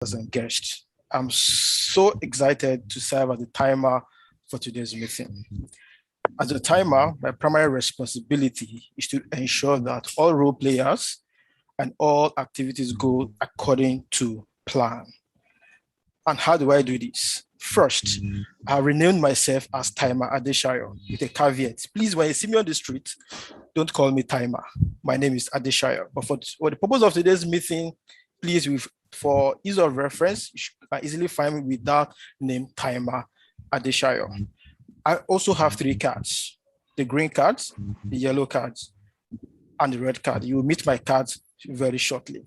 and guests. I'm so excited to serve as the timer for today's meeting. As a timer, my primary responsibility is to ensure that all role players and all activities go according to plan. And how do I do this? First, I renamed myself as Timer Adeshayo with a caveat. Please, when you see me on the street, don't call me Timer. My name is Adeshayo. But for the purpose of today's meeting, please, for ease of reference, you can easily find me with that name, Timer Adeshayo. I also have 3 cards: the green cards, the yellow cards, and the red card. You will meet my cards very shortly.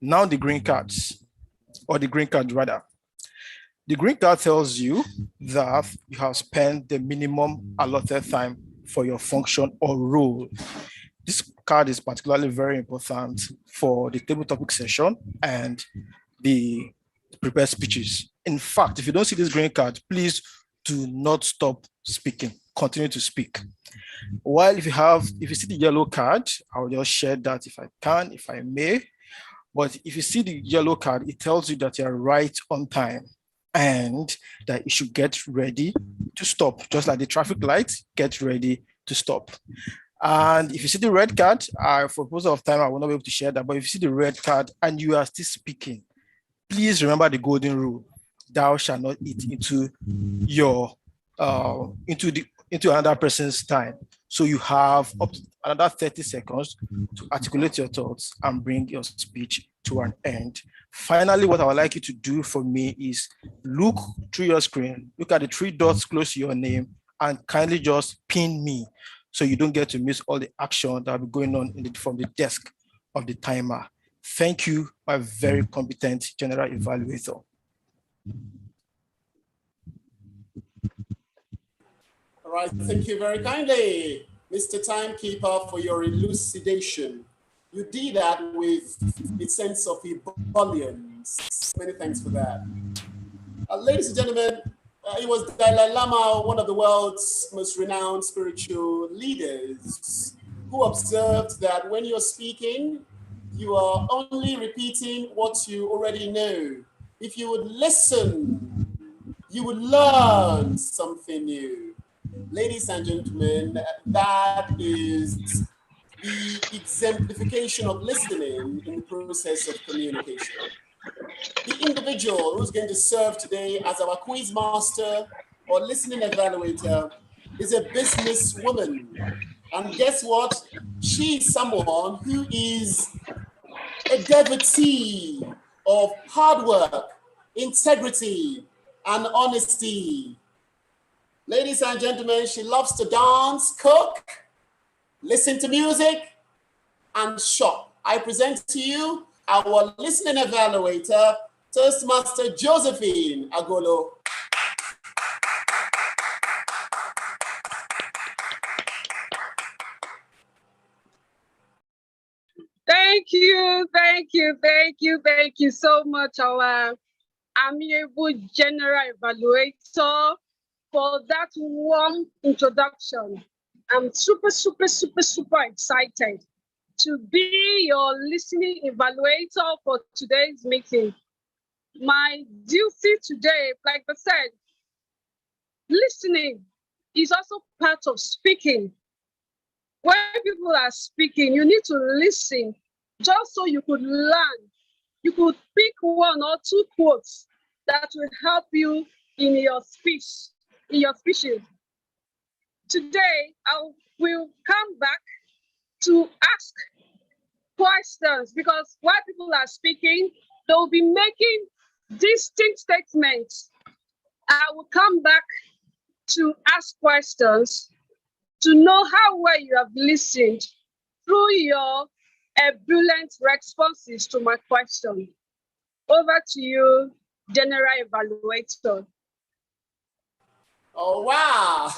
Now the green cards, or the green card rather. The green card tells you that you have spent the minimum allotted time for your function or role. This card is particularly very important for the table topic session and the prepared speeches. In fact, if you don't see this green card, please do not stop speaking. Continue to speak. While if you see the yellow card, I'll just share that if I can, if I may. But if you see the yellow card, it tells you that you're right on time and that you should get ready to stop. Just like the traffic lights, get ready to stop. And if you see the red card, for purpose of time, I will not be able to share that. But if you see the red card and you are still speaking, please remember the golden rule: thou shalt not eat into your into another person's time. So you have up to another 30 seconds to articulate your thoughts and bring your speech to an end. Finally, what I would like you to do for me is look through your screen, look at the 3 dots close to your name, and kindly just pin me so you don't get to miss all the action that will be going on from the desk of the timer. Thank you, my very competent general evaluator. All right, thank you very kindly, Mr. Timekeeper, for your elucidation. You did that with a sense of ebullience. Many thanks for that. Ladies and gentlemen, it was Dalai Lama, one of the world's most renowned spiritual leaders, who observed that when you're speaking, you are only repeating what you already know. If you would listen, you would learn something new. Ladies and gentlemen, that is the exemplification of listening in the process of communication. The individual who's going to serve today as our quiz master or listening evaluator is a businesswoman. And guess what? She's someone who is a devotee of hard work, integrity, and honesty. Ladies and gentlemen, she loves to dance, cook, listen to music, and shop. I present to you our listening evaluator, Toastmaster Josephine Agolo. Thank you so much, our amiable general evaluator, for that warm introduction. I'm super excited to be your listening evaluator for today's meeting. My duty today, like I said, listening is also part of speaking. When people are speaking, you need to listen just so you could learn. You could pick 1 or 2 quotes that will help you in your speeches. Today, I will come back to ask questions, because while people are speaking, they will be making distinct statements. I will come back to ask questions to know how well you have listened through your ebullient responses to my question. Over to you, General Evaluator. Oh, wow.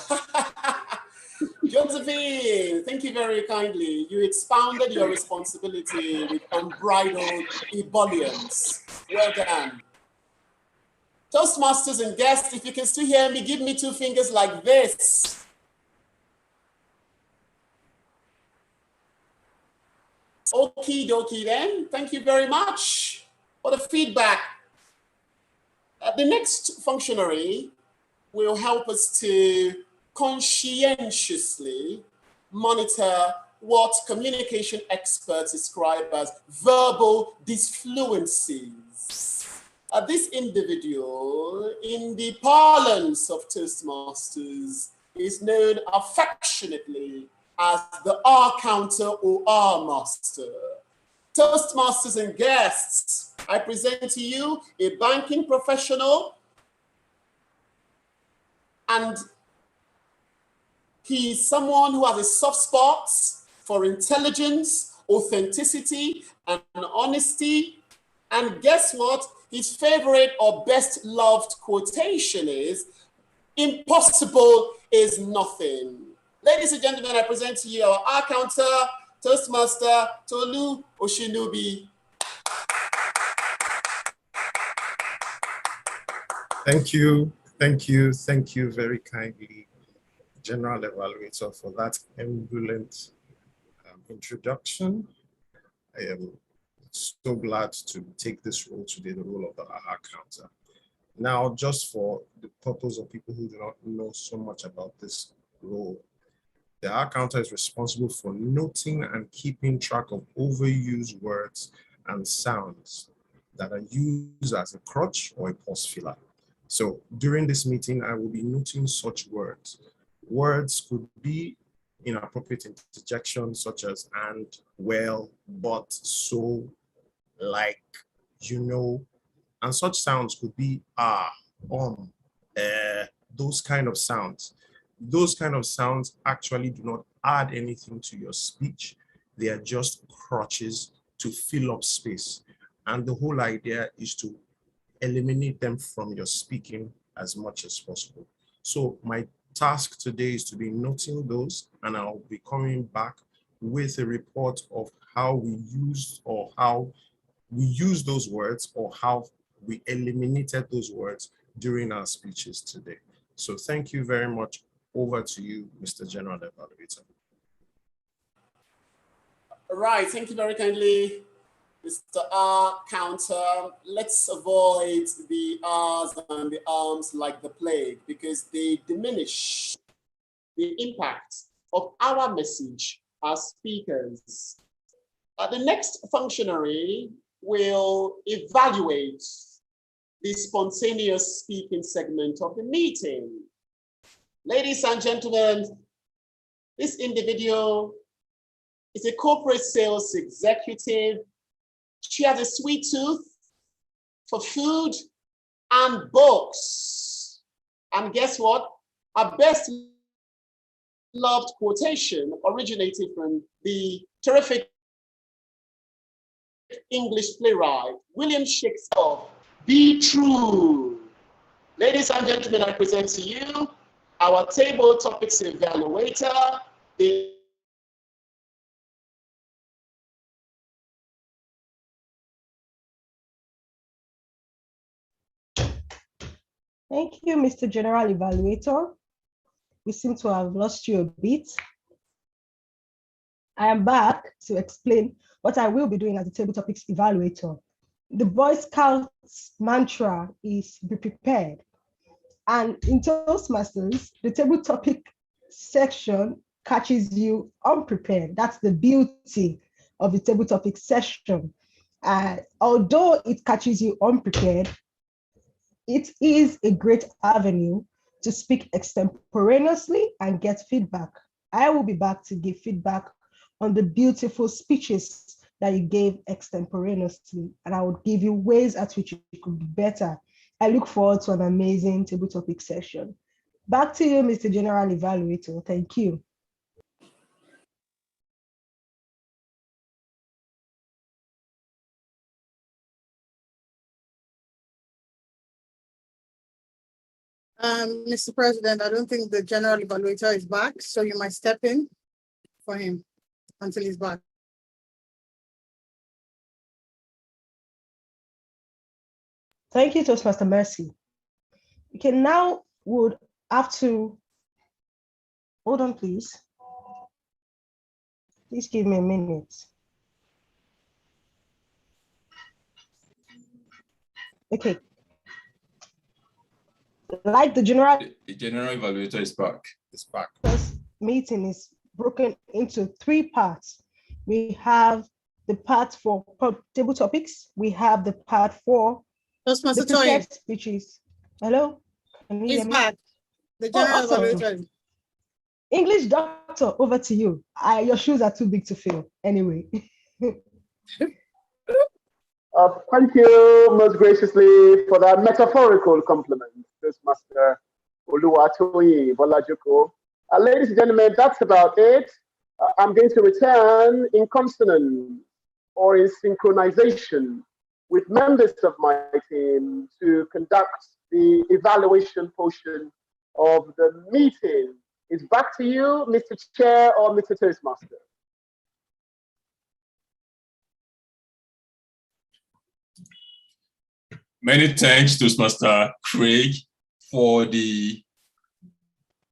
Josephine, thank you very kindly. You expounded your responsibility with unbridled ebullience. Well done. Toastmasters and guests, if you can still hear me, give me 2 fingers like this. Okie dokie then. Thank you very much for the feedback The next functionary will help us to conscientiously monitor what communication experts describe as verbal disfluencies. This individual, in the parlance of Toastmasters, is known affectionately as the R counter or R master. Toastmasters and guests, I present to you a banking professional, and he's someone who has a soft spot for intelligence, authenticity, and honesty. And guess what? His favorite or best loved quotation is, "Impossible is nothing." Ladies and gentlemen, I present to you our counter, Toastmaster Tolu Oshinubi. Thank you very kindly, General Evaluator, for that ebullient introduction. I am so glad to take this role today, the role of the AHA counter. Now, just for the purpose of people who do not know so much about this role, the AHA counter is responsible for noting and keeping track of overused words and sounds that are used as a crutch or a pause filler. So during this meeting, I will be noting such words. Words could be inappropriate interjections such as and, well, but, so, like, you know, and such sounds could be those kind of sounds. Those kind of sounds actually do not add anything to your speech. They are just crutches to fill up space. And the whole idea is to eliminate them from your speaking as much as possible. So my task today is to be noting those, and I'll be coming back with a report of how we used or how we use those words or how we eliminated those words during our speeches today. So thank you very much. Over to you, Mr. General Evaluator. All right, thank you very kindly, Mr. R counter. Let's avoid the R's and the arms like the plague because they diminish the impact of our message as speakers. The next functionary will evaluate the spontaneous speaking segment of the meeting. Ladies and gentlemen, this individual is a corporate sales executive. She has a sweet tooth for food and books. And guess what? Her best loved quotation originated from the terrific English playwright, William Shakespeare, "Be true." Ladies and gentlemen, I present to you our table topics evaluator. Thank you, Mr. General Evaluator. We seem to have lost you a bit. I am back to explain what I will be doing as a table topics evaluator. The Boy Scouts mantra is be prepared. And in Toastmasters, the table topic section catches you unprepared. That's the beauty of the table topic session. Although it catches you unprepared, it is a great avenue to speak extemporaneously and get feedback. I will be back to give feedback on the beautiful speeches that you gave extemporaneously, and I will give you ways at which it could be better. I look forward to an amazing table topic session. Back to you, Mr. General Evaluator. Thank you. Mr. President, I don't think the General Evaluator is back, so you might step in for him until he's back. Thank you, Toastmaster Mercy. Okay, now would have to, hold on, please. Please give me a minute. Okay. Like the general The general evaluator is back. It's back. meeting is broken into 3 parts. We have the part for table topics. We have the part for Toastmaster the prepared Toyin speeches. Hello? Can you hear is me? back. The general awesome. evaluator. English doctor, over to you. Your shoes are too big to fill. Anyway. Thank you most graciously for that metaphorical compliment, Toastmaster Uluwatu Bolajoko. Ladies and gentlemen, that's about it. I'm going to return in consonance or in synchronization with members of my team to conduct the evaluation portion of the meeting. It's back to you, Mr. Chair or Mr. Toastmaster. Many thanks, Toastmaster Craig, for the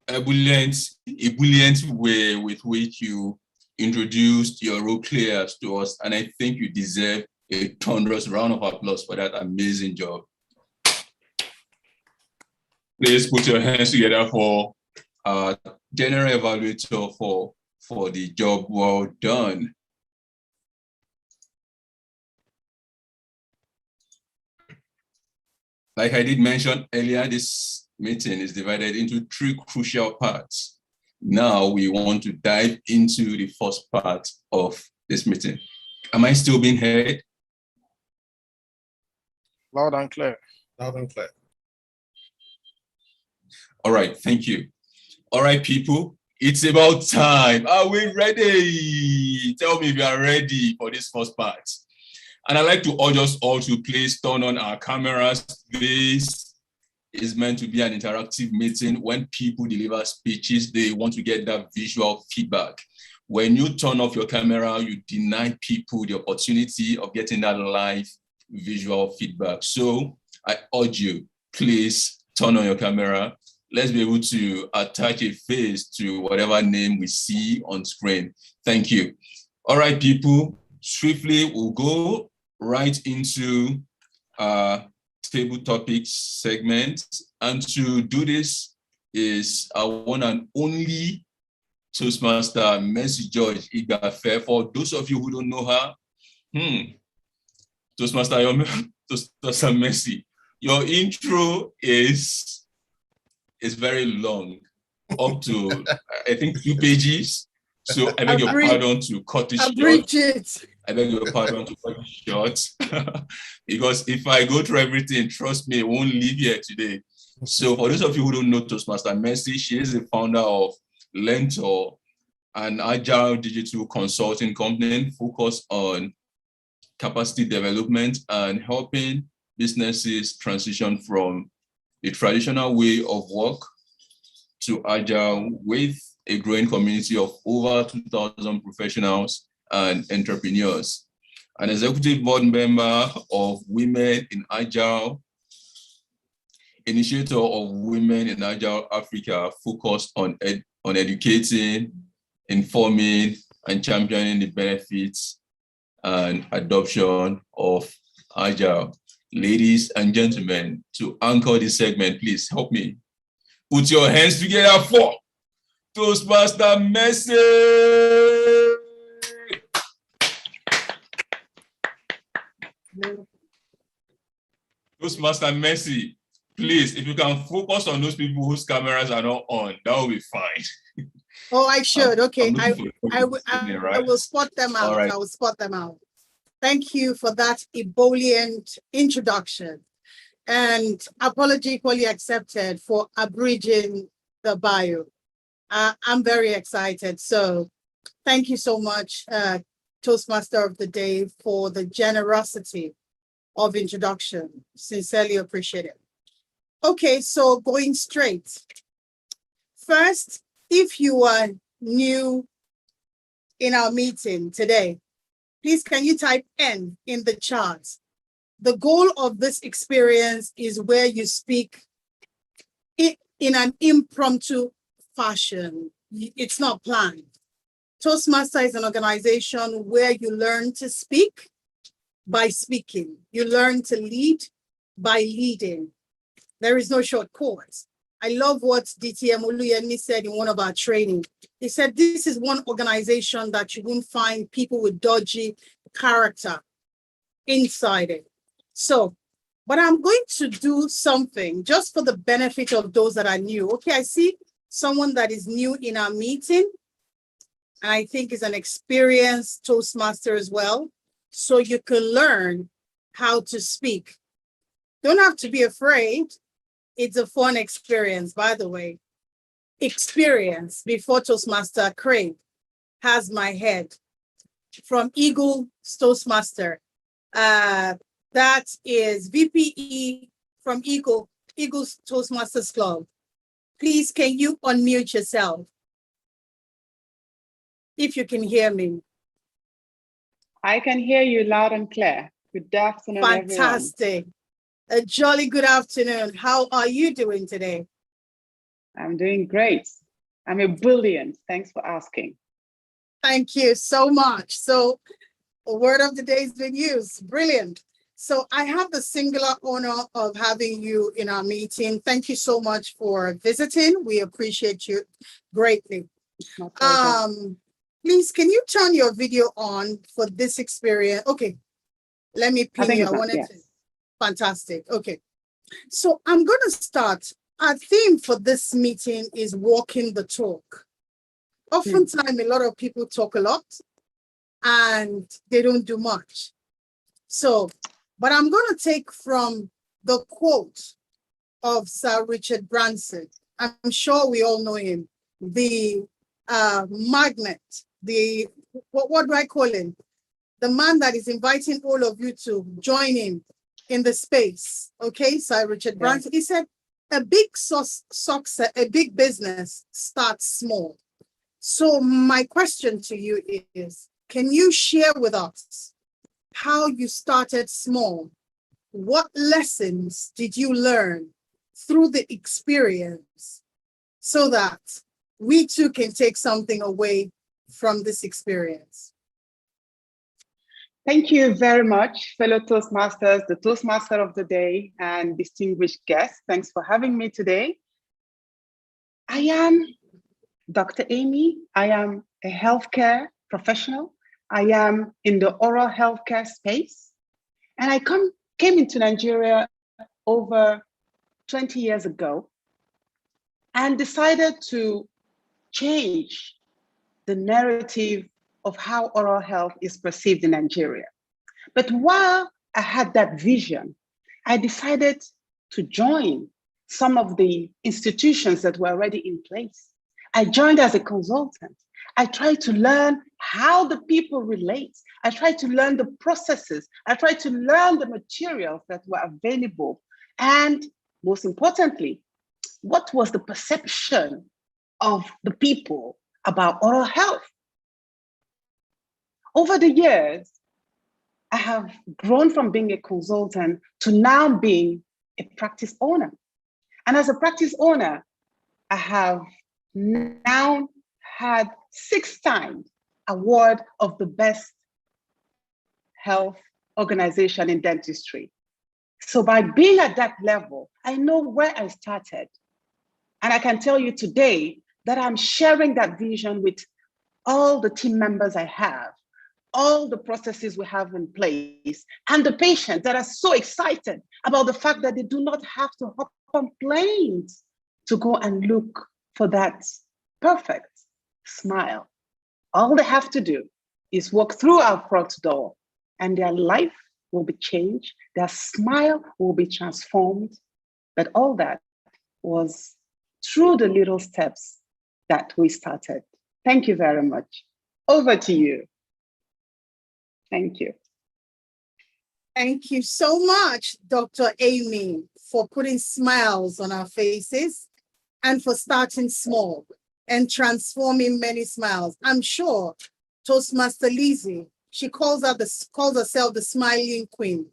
ebullient way with which you introduced your role players to us, and I think you deserve a thunderous round of applause for that amazing job. Please put your hands together for General Evaluator for the job well done. Like I did mention earlier, this meeting is divided into 3 crucial parts. Now we want to dive into the first part of this meeting. Am I still being heard? Loud and clear. Loud and clear. All right, thank you. All right, people, it's about time. Are we ready? Tell me if you are ready for this first part. And I'd like to urge us all to please turn on our cameras. This is meant to be an interactive meeting. When people deliver speeches, they want to get that visual feedback. When you turn off your camera, you deny people the opportunity of getting that live visual feedback. So I urge you, please turn on your camera. Let's be able to attach a face to whatever name we see on screen. Thank you. All right, people, swiftly we'll go right into table topics segment. And to do this is our one and only Toastmaster Mercy George-Igbafe. For those of you who don't know her, Toastmaster Mercy, your intro is very long, up to I think 2 pages. So I beg your pardon to cut it short. I beg your pardon to cut it short. Because if I go through everything, trust me, I won't leave here today. So for those of you who don't know Toastmaster Mercy, she is the founder of Learntor, an agile digital consulting company focused on capacity development and helping businesses transition from the traditional way of work to agile with a growing community of over 2,000 professionals and entrepreneurs. An executive board member of Women in Agile, initiator of Women in Agile Africa, focused on educating, informing, and championing the benefits and adoption of Agile. Ladies and gentlemen, to anchor this segment, please help me. Put your hands together for Toastmaster Mercy. Toastmaster Mercy, please, if you can focus on those people whose cameras are not on, that will be fine. Oh, I should. Okay, I right? will spot them out. Right. I will spot them out. Thank you for that ebullient introduction, and apology equally accepted for abridging the bio. I'm very excited. So thank you so much, Toastmaster of the Day, for the generosity of introduction. Sincerely appreciate it. Okay, so going straight. First, if you are new in our meeting today, please can you type N in the chat? The goal of this experience is where you speak in an impromptu fashion. It's not planned. Toastmaster is an organization where you learn to speak by speaking. You learn to lead by leading. There is no short course. I love what DTM Oluyemi said in one of our training. He said, this is one organization that you won't find people with dodgy character inside it. So, but I'm going to do something just for the benefit of those that are new. Okay, I see someone that is new in our meeting, and I think is an experienced Toastmaster as well. So you can learn how to speak. Don't have to be afraid. It's a fun experience, by the way. Experience before Toastmaster Craig has my head from Eagle Toastmaster. That is VPE from Eagles Toastmasters Club. Please, can you unmute yourself? If you can hear me. I can hear you loud and clear. Good afternoon, Fantastic. A jolly good afternoon. How are you doing today? I'm doing great. I'm a brilliant. Thanks for asking. Thank you so much. So a word of the day has been used. Brilliant. So I have the singular honor of having you in our meeting. Thank you so much for visiting. We appreciate you greatly. Please, can you turn your video on for this experience? Okay, let me pin you. I wanted to. Fantastic. Okay, so I'm going to start. Our theme for this meeting is walking the talk. Oftentimes, a lot of people talk a lot and they don't do much. So, but I'm going to take from the quote of Sir Richard Branson. I'm sure we all know him. The magnet, what do I call him? The man that is inviting all of you to join him in the space. Okay, Sir Richard Branson. He said, a big success, a big business starts small. So my question to you is, can you share with us how you started small? What lessons did you learn through the experience so that we too can take something away from this experience? Thank you very much, fellow Toastmasters, the Toastmaster of the day, and distinguished guests. Thanks for having me today. I am Dr. Amy. I am a healthcare professional. I am in the oral healthcare space. And I came into Nigeria over 20 years ago and decided to change the narrative of oral oral health is perceived in Nigeria. But while I had that vision, I decided to join some of the institutions that were already in place. I joined as a consultant. I tried to learn how the people relate. I tried to learn the processes. I tried to learn the materials that were available. And most importantly, what was the perception of the people about oral health? Over the years, I have grown from being a consultant to now being a practice owner. And as a practice owner, I have now had 6 times award of the best health organization in dentistry. So by being at that level, I know where I started. And I can tell you today that I'm sharing that vision with all the team members I have, all the processes we have in place, and the patients that are so excited about the fact that they do not have to hop on planes to go and look for that perfect smile. All they have to do is walk through our front door and their life will be changed, their smile will be transformed. But all that was through the little steps that we started. Thank you very much. Over to you. Thank you. Thank you so much, Dr. Amy, for putting smiles on our faces and for starting small and transforming many smiles. I'm sure Toastmaster Lizzie, she calls herself the smiling queen,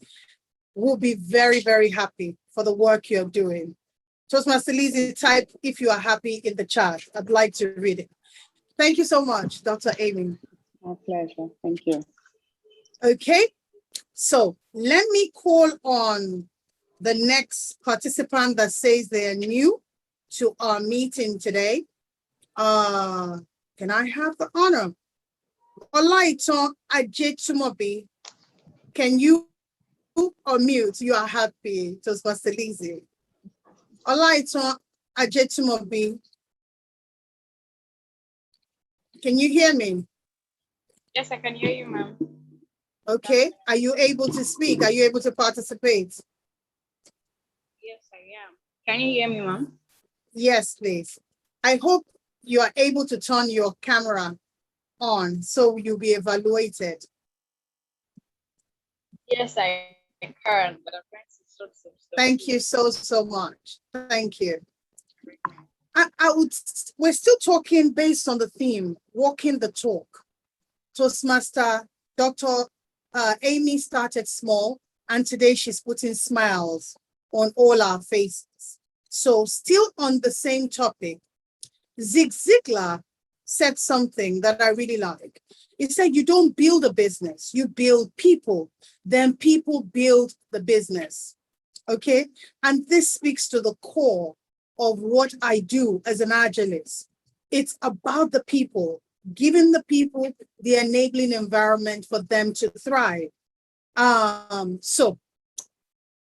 will be very, very happy for the work you're doing. Toastmaster Lizzie, type if you are happy in the chat. I'd like to read it. Thank you so much, Dr. Amy. My pleasure. Thank you. Okay, so let me call on the next participant that says they are new to our meeting today. Can I have the honor? Olaiton Ajetumobi, can you unmute? You are happy, Toastmaster Lizzie. Olaiton Ajetumobi, can you hear me? Yes, I can hear you, ma'am. Okay, are you able to speak? Are you able to participate? Yes, I am. Can you hear me, ma'am? Yes, please. I hope you are able to turn your camera on so you'll be evaluated. Yes, I can, but I'm trying to sort some stuff. Thank you so much. Thank you. We're still talking based on the theme, walking the talk. Toastmaster Dr. Amy started small, and today she's putting smiles on all our faces. So still on the same topic, Zig Ziglar said something that I really like. He said, you don't build a business, you build people, then people build the business. Okay, and this speaks to the core of what I do as an Agilist. It's about the people, giving the people the enabling environment for them to thrive. Can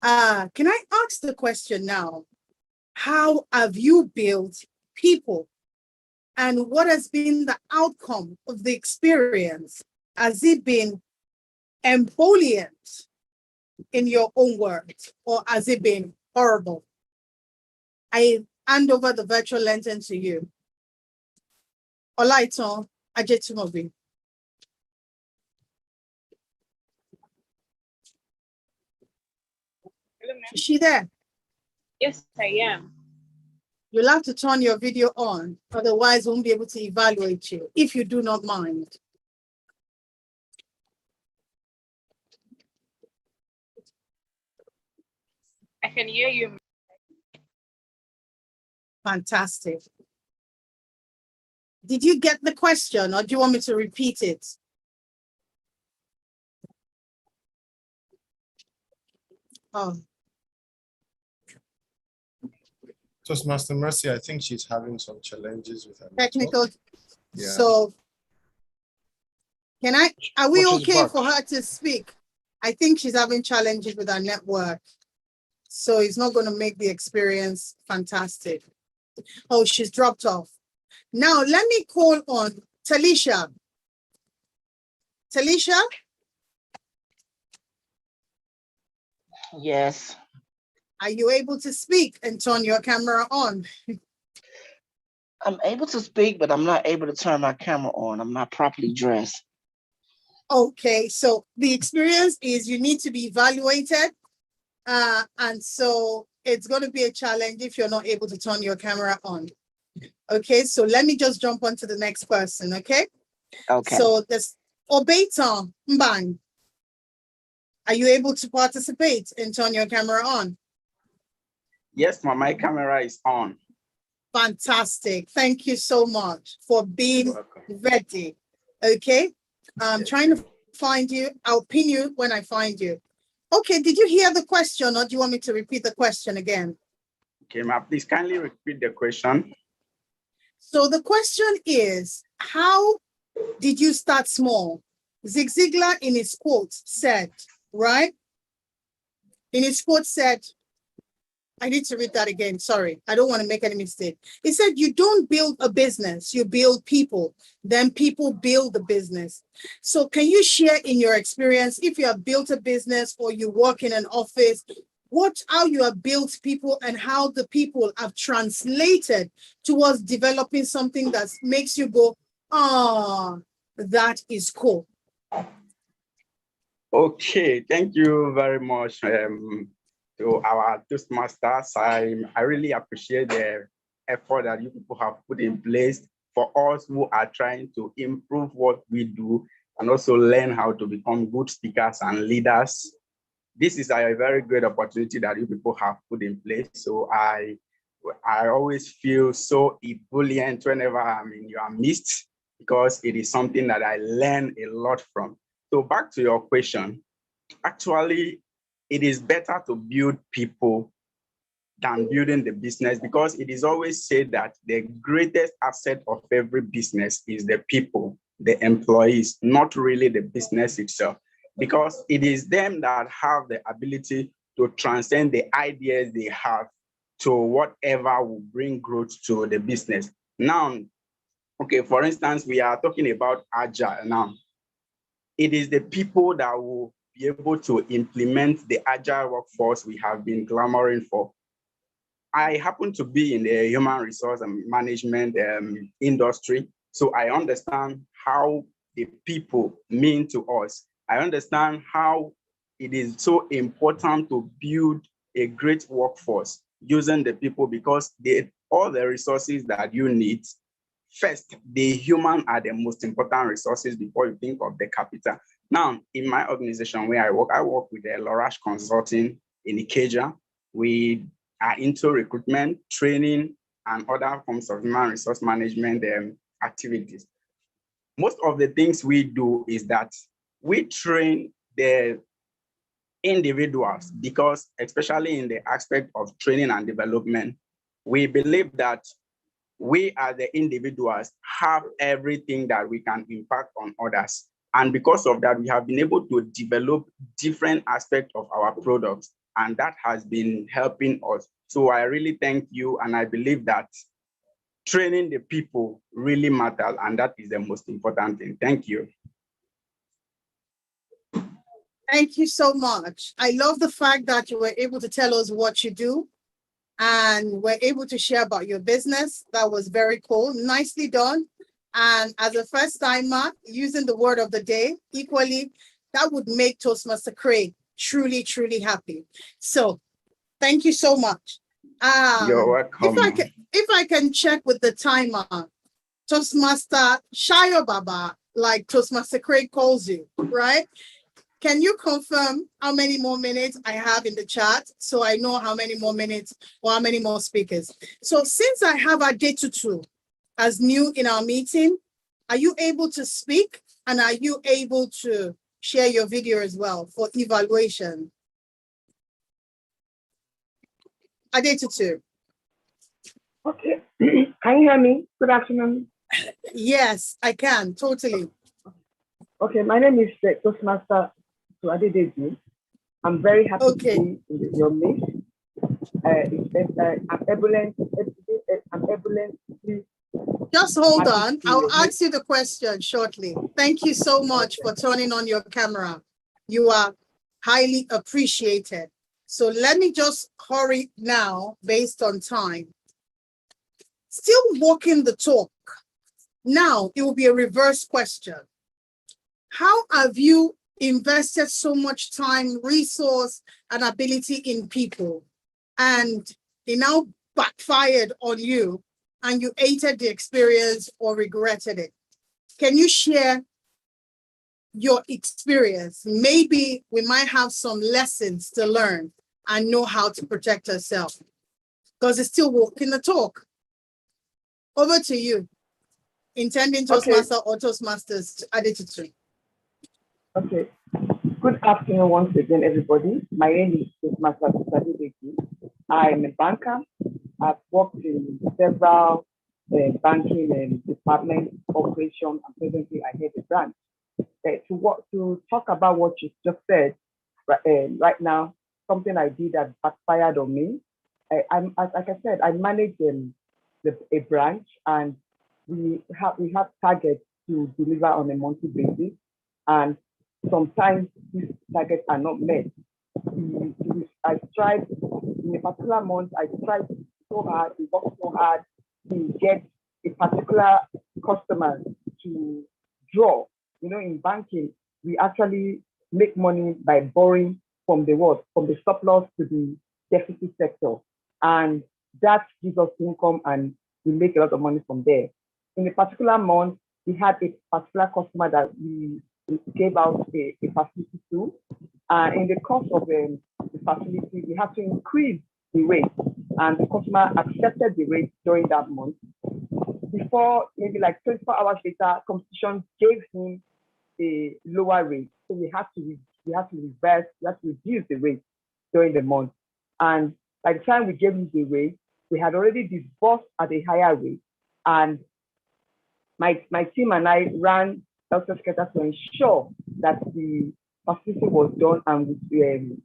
I ask the question now? How have you built people? And what has been the outcome of the experience? Has it been ebullient in your own words, or has it been horrible? I hand over the virtual lantern to you. Olaiton Ajetumobi. Hello, ma'am. Is she there? Yes, I am. You'll have to turn your video on, otherwise we won't be able to evaluate you, if you do not mind. I can hear you. Fantastic. Did you get the question, or do you want me to repeat it? Oh, Toastmaster Mercy, I think she's having some challenges with her technical. network. Yeah. So, are we But she's okay back. for her to speak? I think she's having challenges with her network. So it's not going to make the experience fantastic. Oh, she's dropped off. Now, let me call on Talisha. Talisha? Yes. Are you able to speak and turn your camera on? I'm able to speak, but I'm not able to turn my camera on. I'm not properly dressed. Okay, so the experience is you need to be evaluated. And so it's going to be a challenge if you're not able to turn your camera on. Okay, so let me just jump on to the next person, okay? Okay. So this Obeitan Mbang. Are you able to participate and turn your camera on? Yes, ma'am, my camera is on. Fantastic. Thank you so much for being ready. Okay, I'm trying to find you. I'll pin you when I find you. Okay, did you hear the question, or do you want me to repeat the question again? Okay, ma'am, please kindly repeat the question. So the question is, how did you start small? Zig Ziglar in his quote said, right? In his quote said, I need to read that again. Sorry, I don't want to make any mistake. He said, you don't build a business, you build people, then people build the business. So can you share in your experience, if you have built a business or you work in an office, how you have built people and how the people have translated towards developing something that makes you go, that is cool. Okay, thank you very much to our Toastmasters. I really appreciate the effort that you people have put in place for us who are trying to improve what we do and also learn how to become good speakers and leaders. This is a very great opportunity that you people have put in place. So I always feel so ebullient whenever I'm in your midst, because it is something that I learn a lot from. So back to your question, actually, it is better to build people than building the business, because it is always said that the greatest asset of every business is the people, the employees, not really the business itself, because it is them that have the ability to transcend the ideas they have to whatever will bring growth to the business. Now, okay, for instance, we are talking about Agile now. It is the people that will be able to implement the Agile workforce we have been clamoring for. I happen to be in the human resource and management industry, so I understand how the people mean to us. I understand how it is so important to build a great workforce using the people, because all the resources that you need, first, the human are the most important resources before you think of the capital. Now, in my organization where I work with the Larash Consulting in Ikeja. We are into recruitment, training, and other forms of human resource management activities. Most of the things we do is that we train the individuals, because especially in the aspect of training and development, we believe that we as the individuals have everything that we can impact on others. And because of that, we have been able to develop different aspects of our products, and that has been helping us. So I really thank you, and I believe that training the people really matters, and that is the most important thing. Thank you. Thank you so much. I love the fact that you were able to tell us what you do and were able to share about your business. That was very cool. Nicely done. And as a first timer, using the word of the day equally, that would make Toastmaster Craig truly, truly happy. So thank you so much. You're welcome. If I can check with the timer, Toastmaster Shayo Baba, like Toastmaster Craig calls you, right? Can you confirm how many more minutes I have in the chat so I know how many more minutes or how many more speakers? So since I have Adetutu as new in our meeting, are you able to speak, and are you able to share your video as well for evaluation? Adetutu. Okay, can you hear me? Good afternoon. Yes, I can, totally. Okay, my name is Toastmaster Uluwatu. I'm very happy to be in your midst. I'm ebulliently. Just hold on. I'll ask you the question shortly. Thank you so much for turning on your camera. You are highly appreciated. So let me just hurry now based on time. Still walking the talk. Now it will be a reverse question. How have you invested so much time, resource, and ability in people, and it now backfired on you, and you hated the experience or regretted it? Can you share your experience? Maybe we might have some lessons to learn and know how to protect ourselves, because it's still walking the talk. Over to you, intending Toastmaster or Toastmasters Adetutu. Okay. Good afternoon once again, everybody. My name is Toastmaster Uluwatu. I'm a banker. I've worked in several banking departments, operations, and presently I head a branch. To talk about what you just said right now, something I did that backfired on me. Like I said, I manage a branch, and we have targets to deliver on a monthly basis, and sometimes these targets are not met. I tried in a particular month. I tried so hard, we worked so hard to get a particular customer to draw. You know, in banking, we actually make money by borrowing from the surplus to the deficit sector, and that gives us income, and we make a lot of money from there. In a particular month, we had a particular customer that we gave out a facility to. In the course of the facility, we had to increase the rate, and the customer accepted the rate during that month. Before, maybe like 24 hours later, competition gave him a lower rate. So we had to reduce the rate. during the month. And by the time we gave him the rate, we had already disbursed at a higher rate. And my team and I ran health secretary to ensure that the facility was done and given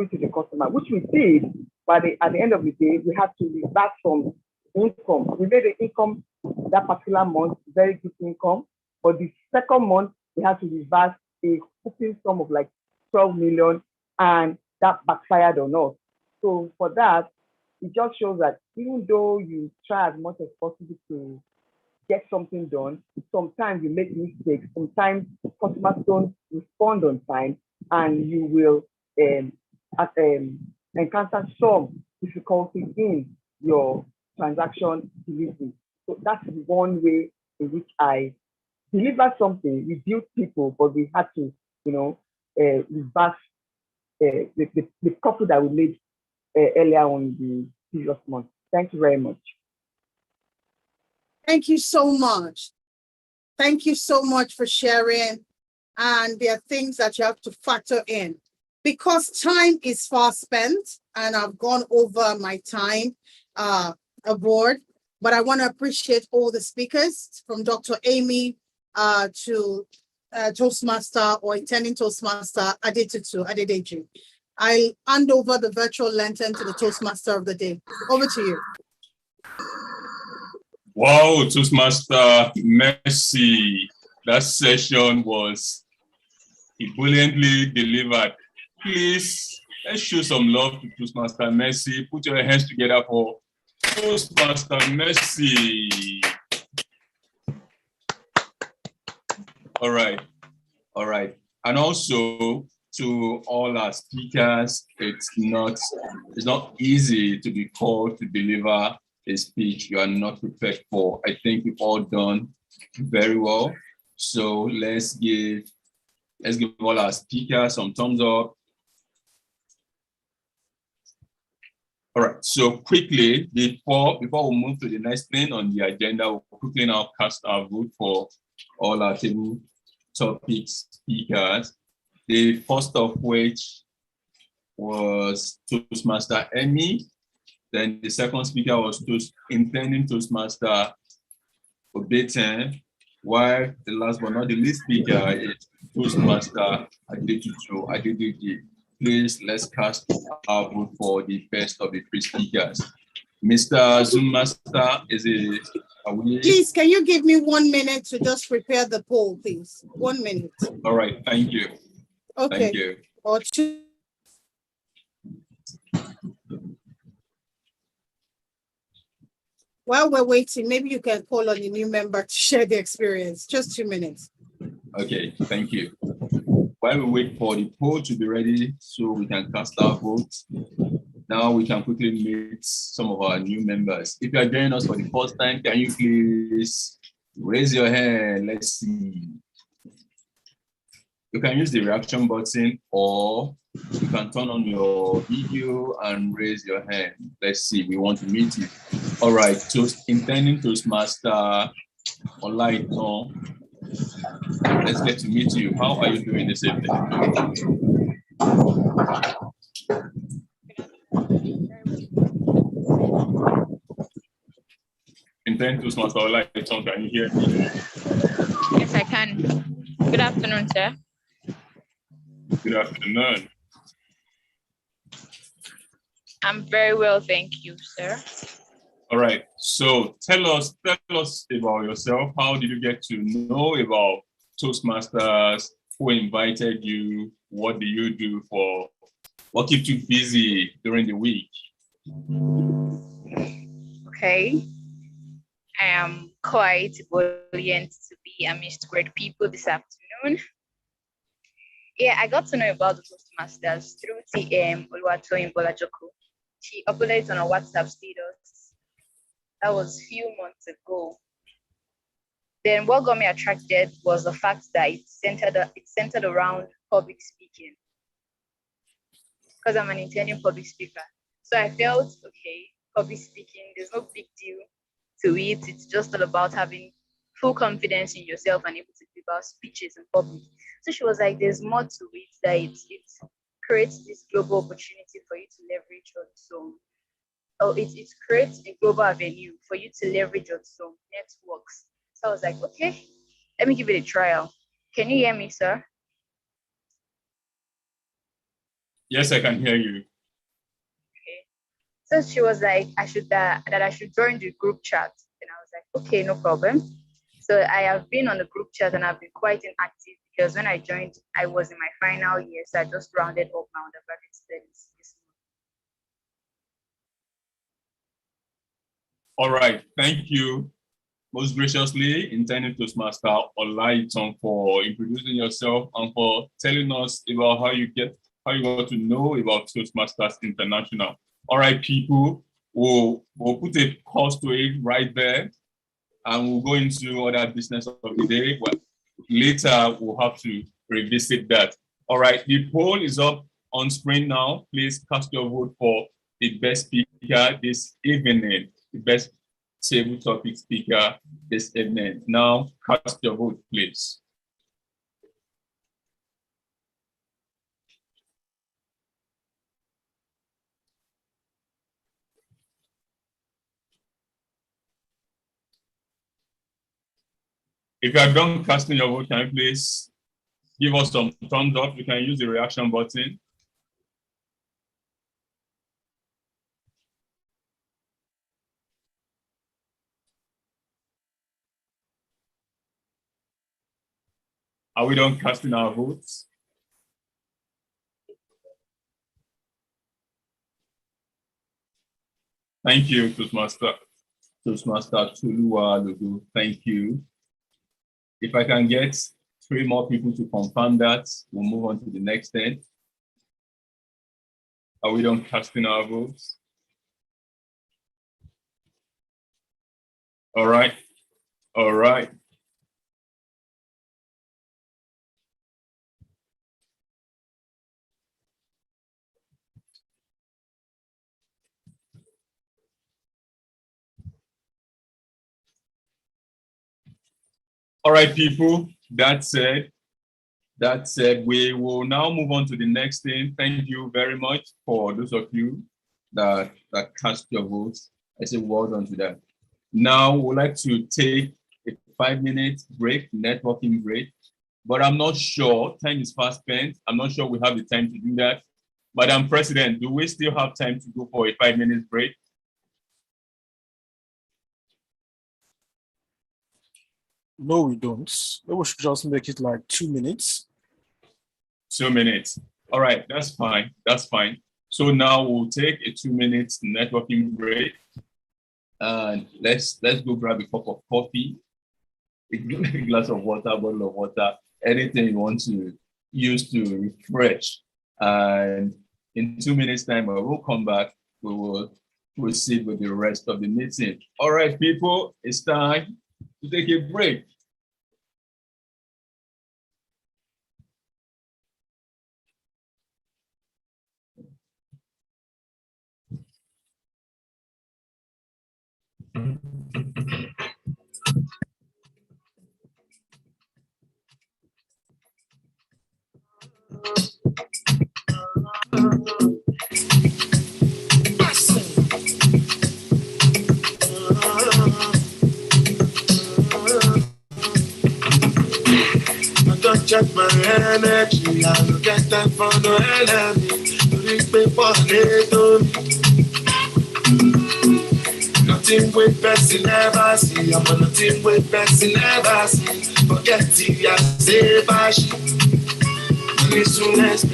to the customer, which we did. But at the end of the day, we had to reverse some income. We made the income that particular month, very good income. But the second month, we had to reverse a whopping sum of like 12 million, and that backfired on us. So for that, it just shows that even though you try as much as possible to get something done, sometimes you make mistakes. Sometimes customers don't respond on time, and you will encounter some difficulty in your transaction delivery. So that's one way in which I delivered something. We built people, but we had to, reverse the copy that we made earlier on the previous month. Thank you very much. Thank you so much. Thank you so much for sharing. And there are things that you have to factor in. Because time is fast spent, and I've gone over my time aboard, but I want to appreciate all the speakers, from Dr. Amy to Toastmaster or intending Toastmaster Adedeji. I'll hand over the virtual lantern to the Toastmaster of the day. Over to you. Wow, Toastmaster, merci. That session was brilliantly delivered. Please, let's show some love to Toastmaster Mercy. Put your hands together for Toastmaster Mercy. All right. And also to all our speakers, it's not easy to be called to deliver a speech you are not prepared for. I think we've all done very well. So let's give all our speakers some thumbs up. All right, so quickly, before we move to the next thing on the agenda, we'll quickly now cast our vote for all our table topic speakers. The first of which was Toastmaster Emmy. Then the second speaker was intending Toastmaster Obeten, while the last but not the least speaker is Toastmaster Adedeji. Please, let's cast our vote for the first of the three speakers. Mr. Zoom Master, Please, can you give me 1 minute to just prepare the poll, please? 1 minute. All right, thank you. Okay. Thank you. Or two. While we're waiting, maybe you can call on a new member to share the experience. Just 2 minutes. Okay, thank you. While we wait for the poll to be ready so we can cast our votes, now we can quickly meet some of our new members. If you are joining us for the first time, can you please raise your hand? Let's see. You can use the reaction button, or you can turn on your video and raise your hand. Let's see, we want to meet you. All right, intending Toastmaster Uluwatu, let's get to meet you. How are you doing this evening? Intending Toastmaster Uluwatu, can you hear me? Yes, I can. Good afternoon, sir. Good afternoon. I'm very well, thank you, sir. All right, so tell us about yourself. How did you get to know about Toastmasters? Who invited you? What do you do what keeps you busy during the week? Okay. I am quite buoyant to be amidst great people this afternoon. Yeah, I got to know about the Toastmasters through TM Uluwatu in Bolajoko. She uploaded on a WhatsApp status. That was a few months ago. Then what got me attracted was the fact that it centered around public speaking, because I'm an intending public speaker. So I felt, okay, public speaking, there's no big deal to it. It's just all about having full confidence in yourself and able to deliver speeches in public. So she was like, there's more to it, that it creates this global opportunity for you to leverage on some. Oh, it creates a global avenue for you to leverage on some networks. So I was like, okay, let me give it a trial. Can you hear me, sir? Yes, I can hear you. Okay. So she was like, I should that I should join the group chat. And I was like, okay, no problem. So I have been on the group chat and I've been quite inactive because when I joined, I was in my final year. So I just rounded up my undergraduate studies this month. All right, thank you most graciously, Untitled Toastmaster Uluwatu, for introducing yourself and for telling us about how you got to know about Toastmasters International. All right, people, we'll put a pause to it right there, and we'll go into other business of the day. But later, we'll have to revisit that. All right, the poll is up on screen now. Please cast your vote for the best speaker this evening, the best table topic speaker this evening. Now, cast your vote, please. If you are done casting your vote, can you please give us some thumbs up? You can use the reaction button. Are we done casting our votes? Thank you, Toastmaster Uluwatu. Thank you. If I can get 3 more people to confirm that, we'll move on to the next thing. Are we done casting our votes? All right. All right. All right, people, that said, we will now move on to the next thing. Thank you very much for those of you that cast your votes. I say well done to that. Now, we'd like to take a 5-minute break, networking break, but I'm not sure, time is fast spent. I'm not sure we have the time to do that. Madam President, do we still have time to go for a 5-minute break? No, we don't. Maybe we should just make it like 2 minutes. 2 minutes. All right, that's fine. That's fine. So now we'll take a 2-minute networking break. And let's go grab a cup of coffee, a glass of water, a bottle of water, anything you want to use to refresh. And in 2 minutes' time, when we'll come back, we will proceed with the rest of the meeting. All right, people, it's time to take a break. Check my energy, I don't get time for no enemy. Nothing with person never see, I'm on nothing with person never see. Forget it, I say bashi. Listen,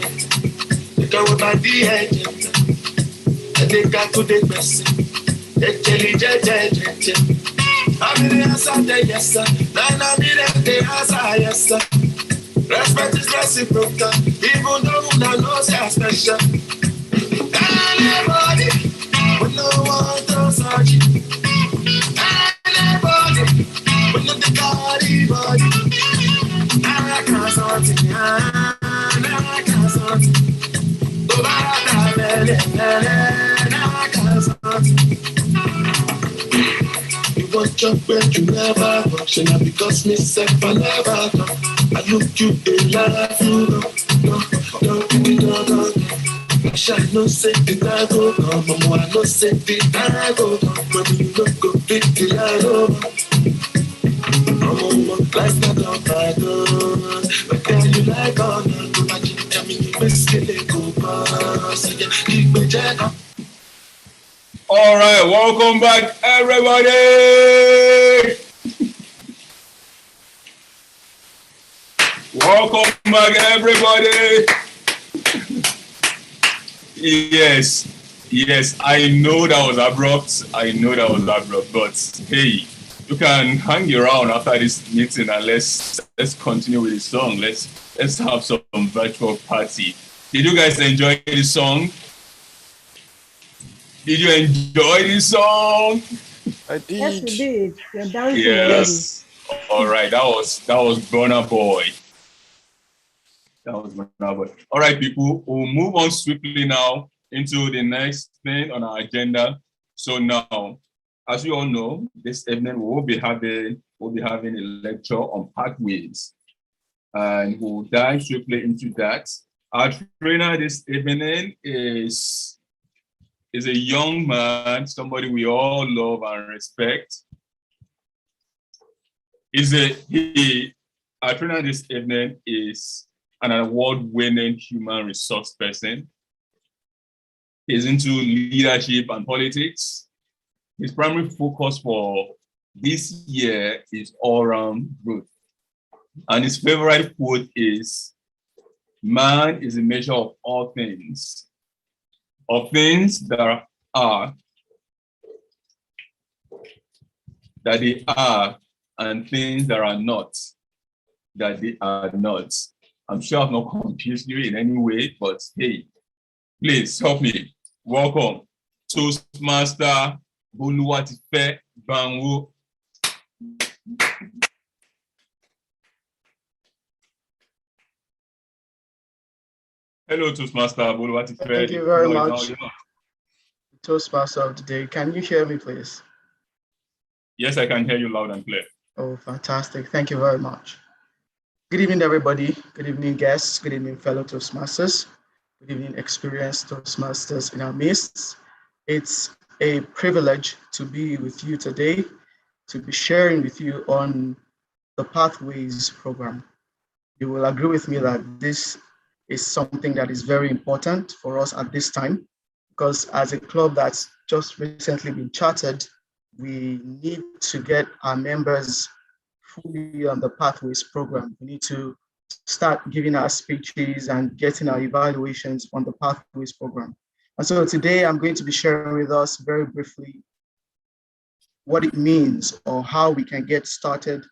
they go about the agent. And they got to the person. They jelly. I'm in the answer, yes, sir. Then I'm in the answer, yes, sir. Respect is reciprocal, even though I know say special. Anybody, but no one to search. Anybody, but not the body. I can't sort it, I can't sort it. Go back to I can't sort it. You want your bed, you never watch, and because me self I never know. I look you in life, no. Shall no say the I go come, mama no say the I go come, mommy you no go fit the I go. Life not on my door, but can you like on the go back in the me miss it go pass, yeah, keep me jack. All right, welcome back, everybody. Welcome back, everybody. Yes, I know that was abrupt. But hey, you can hang around after this meeting and let's continue with the song. Let's have some virtual party. Did you guys enjoy the song? Did you enjoy this song? I did. Yes, we did. You're dancing. Yes. All right. That was Burna Boy. All right, people. We'll move on swiftly now into the next thing on our agenda. So now, as you all know, this evening we'll be having a lecture on pathways, and we'll dive swiftly into that. Our trainer this evening is a young man, somebody we all love and respect. Our trainer this evening is an award-winning human resource person. He's into leadership and politics. His primary focus for this year is all-round growth. And his favorite quote is, "Man is a measure of all things. Of things that are, that they are, and things that are not, that they are not." I'm sure I've not confused you in any way, but hey, please help me. Welcome, Toastmaster Uluwatu Banwo. Hello, Toastmaster Uluwatu. Thank you very much. Toastmaster of the day. Can you hear me, please? Yes, I can hear you loud and clear. Oh, fantastic. Thank you very much. Good evening, everybody. Good evening, guests. Good evening, fellow Toastmasters. Good evening, experienced Toastmasters in our midst. It's a privilege to be with you today, to be sharing with you on the Pathways program. You will agree with me that this is something that is very important for us at this time, because as a club that's just recently been chartered, we need to get our members fully on the Pathways program. We need to start giving our speeches and getting our evaluations on the Pathways program. And so today I'm going to be sharing with us very briefly what it means or how we can get started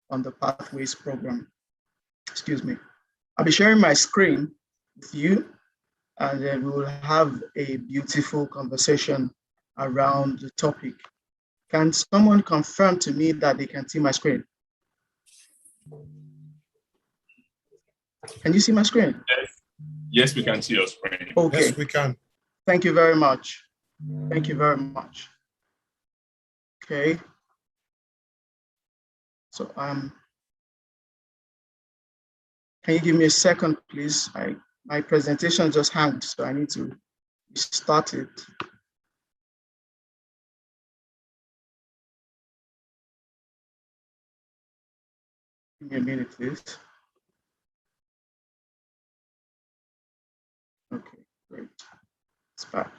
on the Pathways program. Excuse me. I'll be sharing my screen with you, and then we will have a beautiful conversation around the topic. Can someone confirm to me that they can see my screen? Can you see my screen? Yes, we can see your screen. Okay. Yes, we can. Thank you very much. Thank you very much. Okay. So can you give me a second, please? My presentation just hanged, so I need to start it. Give me a minute, please. Okay, great. It's back.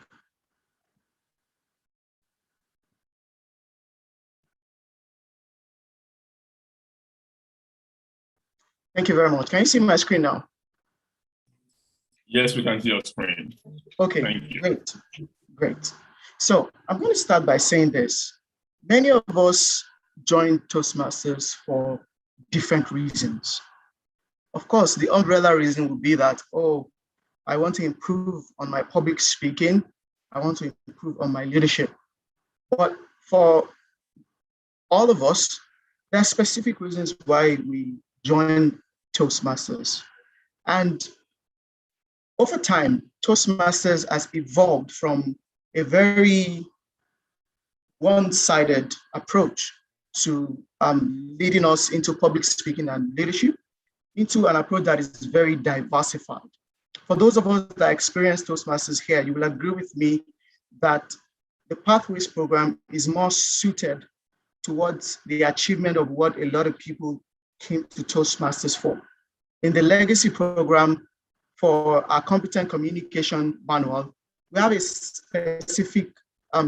Thank you very much. Can you see my screen now? Yes, we can see your screen. Okay, thank you. Great. So I'm going to start by saying this. Many of us join Toastmasters for different reasons. Of course, the umbrella reason would be that, oh, I want to improve on my public speaking. I want to improve on my leadership. But for all of us, there are specific reasons why we join Toastmasters. And over time, Toastmasters has evolved from a very one-sided approach to leading us into public speaking and leadership into an approach that is very diversified. For those of us that experience Toastmasters here, you will agree with me that the Pathways program is more suited towards the achievement of what a lot of people came to Toastmasters for. In the Legacy program, for our competent communication manual, we have a specific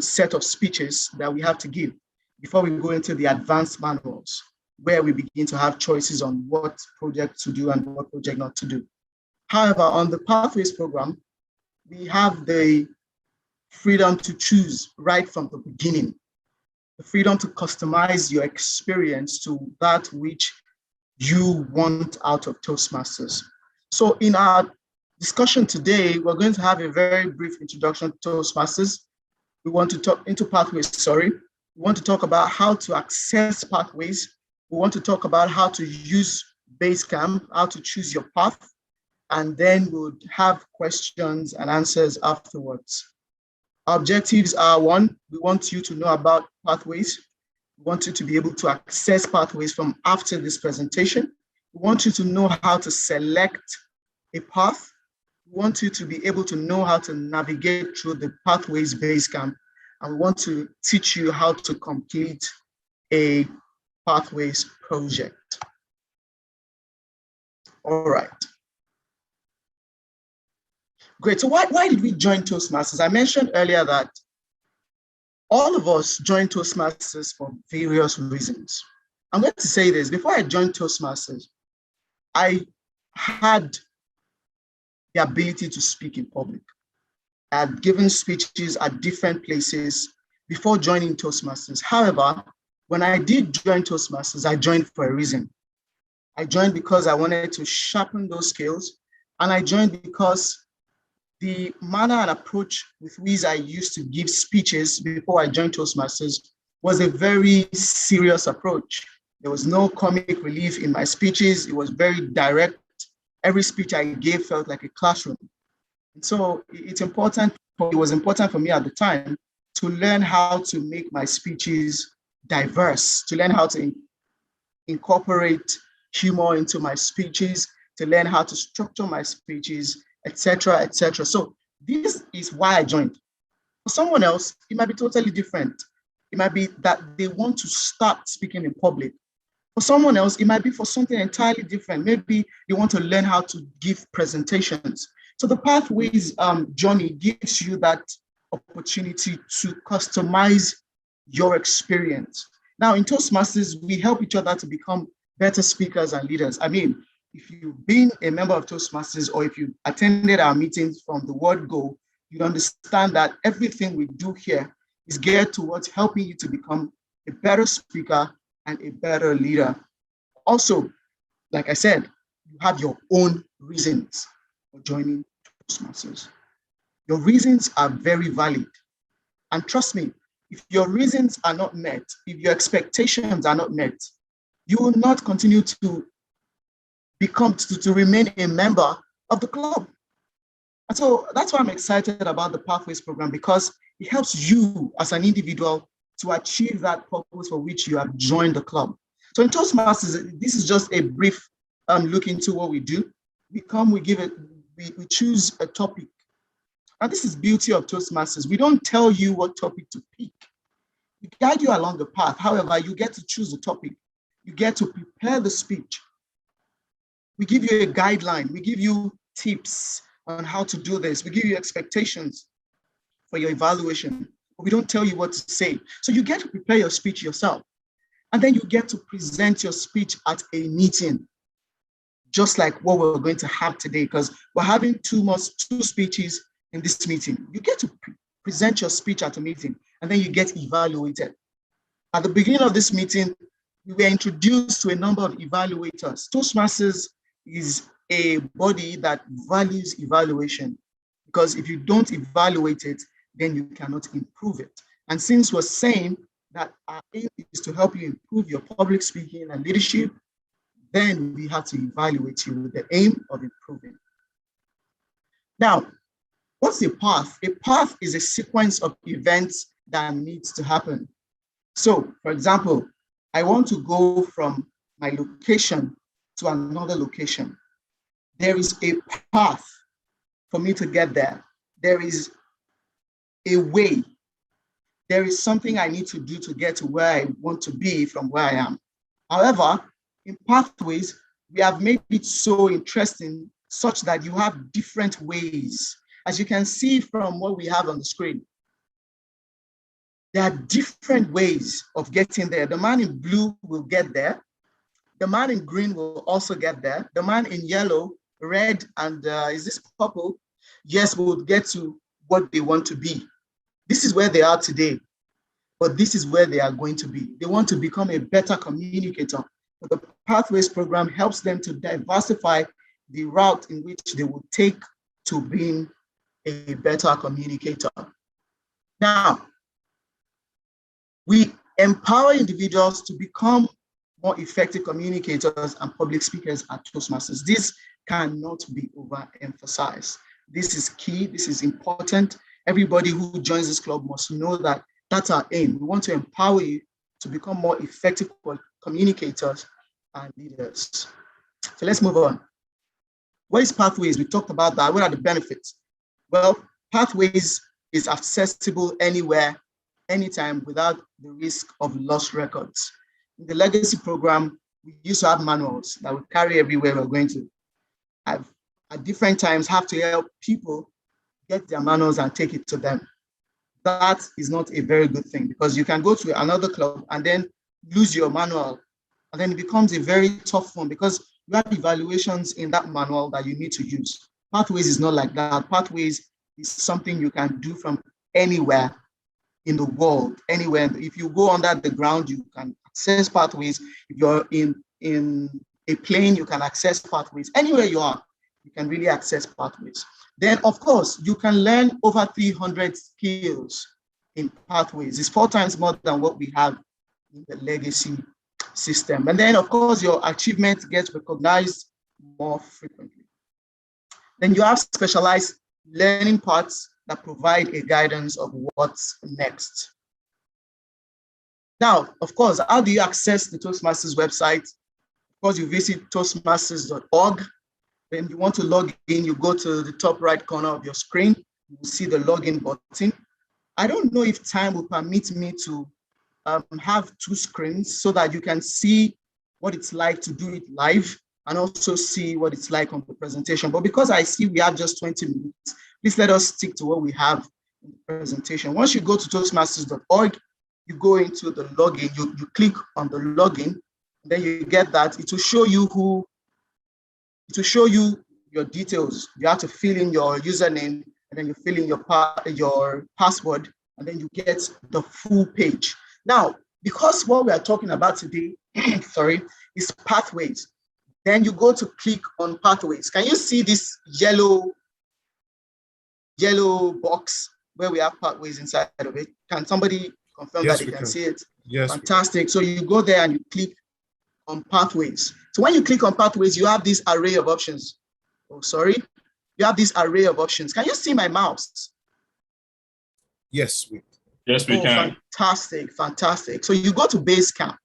set of speeches that we have to give before we go into the advanced manuals, where we begin to have choices on what project to do and what project not to do. However, on the Pathways program, we have the freedom to choose right from the beginning, the freedom to customize your experience to that which you want out of Toastmasters. So in our discussion today, we're going to have a very brief introduction to Toastmasters. We want to talk into Pathways, We want to talk about how to access Pathways. We want to talk about how to use Basecamp, how to choose your path, and then we'll have questions and answers afterwards. Our objectives are: one, we want you to know about Pathways. We want you to be able to access Pathways from after this presentation. We want you to know how to select a path. We want you to be able to know how to navigate through the Pathways Basecamp. And we want to teach you how to complete a Pathways project. All right. Great. So why did we join Toastmasters? I mentioned earlier that all of us joined Toastmasters for various reasons. I'm going to say this: before I joined Toastmasters, I had the ability to speak in public. I had given speeches at different places before joining Toastmasters. However, when I did join Toastmasters, I joined for a reason. I joined because I wanted to sharpen those skills, and I joined because the manner and approach with which I used to give speeches before I joined Toastmasters was a very serious approach. There was no comic relief in my speeches. It was very direct. Every speech I gave felt like a classroom. And so it was important for me at the time to learn how to make my speeches diverse, to learn how to incorporate humor into my speeches, to learn how to structure my speeches, etc., etc. So this is why I joined. For someone else, it might be totally different. It might be that they want to start speaking in public. For someone else, it might be for something entirely different. Maybe they want to learn how to give presentations. So the Pathways journey gives you that opportunity to customize your experience. Now in Toastmasters, we help each other to become better speakers and leaders. I mean, if you've been a member of Toastmasters or if you attended our meetings from the word go, you understand that everything we do here is geared towards helping you to become a better speaker and a better leader. Also, like I said, you have your own reasons for joining Toastmasters. Your reasons are very valid. And trust me, if your reasons are not met, if your expectations are not met, you will not continue to remain a member of the club. And so that's why I'm excited about the Pathways program, because it helps you as an individual to achieve that purpose for which you have joined the club. So in Toastmasters, this is just a brief look into what we do. We choose a topic. And this is the beauty of Toastmasters. We don't tell you what topic to pick. We guide you along the path. However, you get to choose the topic. You get to prepare the speech. We give you a guideline. We give you tips on how to do this. We give you expectations for your evaluation, but we don't tell you what to say. So you get to prepare your speech yourself. And then you get to present your speech at a meeting, just like what we're going to have today, because we're having two speeches in this meeting. You get to present your speech at a meeting, and then you get evaluated. At the beginning of this meeting, we were introduced to a number of evaluators. Toastmasters is a body that values evaluation, because if you don't evaluate it, then you cannot improve it. And since we're saying that our aim is to help you improve your public speaking and leadership, then we have to evaluate you with the aim of improving. Now, what's a path? A path is a sequence of events that needs to happen. So, for example, I want to go from my location to another location. There is a path for me to get there. There is a way. There is something I need to do to get to where I want to be from where I am. However, in Pathways, we have made it so interesting such that you have different ways. As you can see from what we have on the screen, there are different ways of getting there. The man in blue will get there. The man in green will also get there. The man in yellow, red, and is this purple? Yes, will get to what they want to be. This is where they are today, but this is where they are going to be. They want to become a better communicator. But the Pathways program helps them to diversify the route in which they will take to being a better communicator. Now, we empower individuals to become more effective communicators and public speakers at Toastmasters. This cannot be overemphasized. This is key, this is important. Everybody who joins this club must know that that's our aim. We want to empower you to become more effective communicators and leaders. So let's move on. What is Pathways? We talked about that. What are the benefits? Well, Pathways is accessible anywhere, anytime, without the risk of lost records. In the legacy program, we used to have manuals that we carry everywhere we're going to. At different times have to help people get their manuals and take it to them. That is not a very good thing, because you can go to another club and then lose your manual, and then it becomes a very tough one because you have evaluations in that manual that you need to use. Pathways is not like that. Pathways is something you can do from anywhere in the world, anywhere. If you go under the ground, you can access Pathways. If you're in a plane, you can access Pathways. Anywhere you are, you can really access Pathways. Then, of course, you can learn over 300 skills in Pathways. It's 4 times more than what we have in the legacy system. And then, of course, your achievement gets recognized more frequently. Then you have specialized learning parts that provide a guidance of what's next. Now, of course, how do you access the Toastmasters website? Of course, you visit toastmasters.org. When you want to log in, you go to the top right corner of your screen. You will see the login button. I don't know if time will permit me to have 2 screens so that you can see what it's like to do it live and also see what it's like on the presentation. But because I see we have just 20 minutes, please let us stick to what we have in the presentation. Once you go to toastmasters.org, you go into the login, you click on the login, then you get that. It will show you your details. You have to fill in your username, and then you fill in your password, and then you get the full page. Now, because what we are talking about today, is Pathways, then you go to click on Pathways. Can you see this yellow box where we have Pathways inside of it? Can somebody confirm that they can see it? Yes. Fantastic. So you go there and you click on Pathways. So when you click on Pathways, you have this array of options. You have this array of options. Can you see my mouse? Yes, we can. Fantastic. So you go to Basecamp.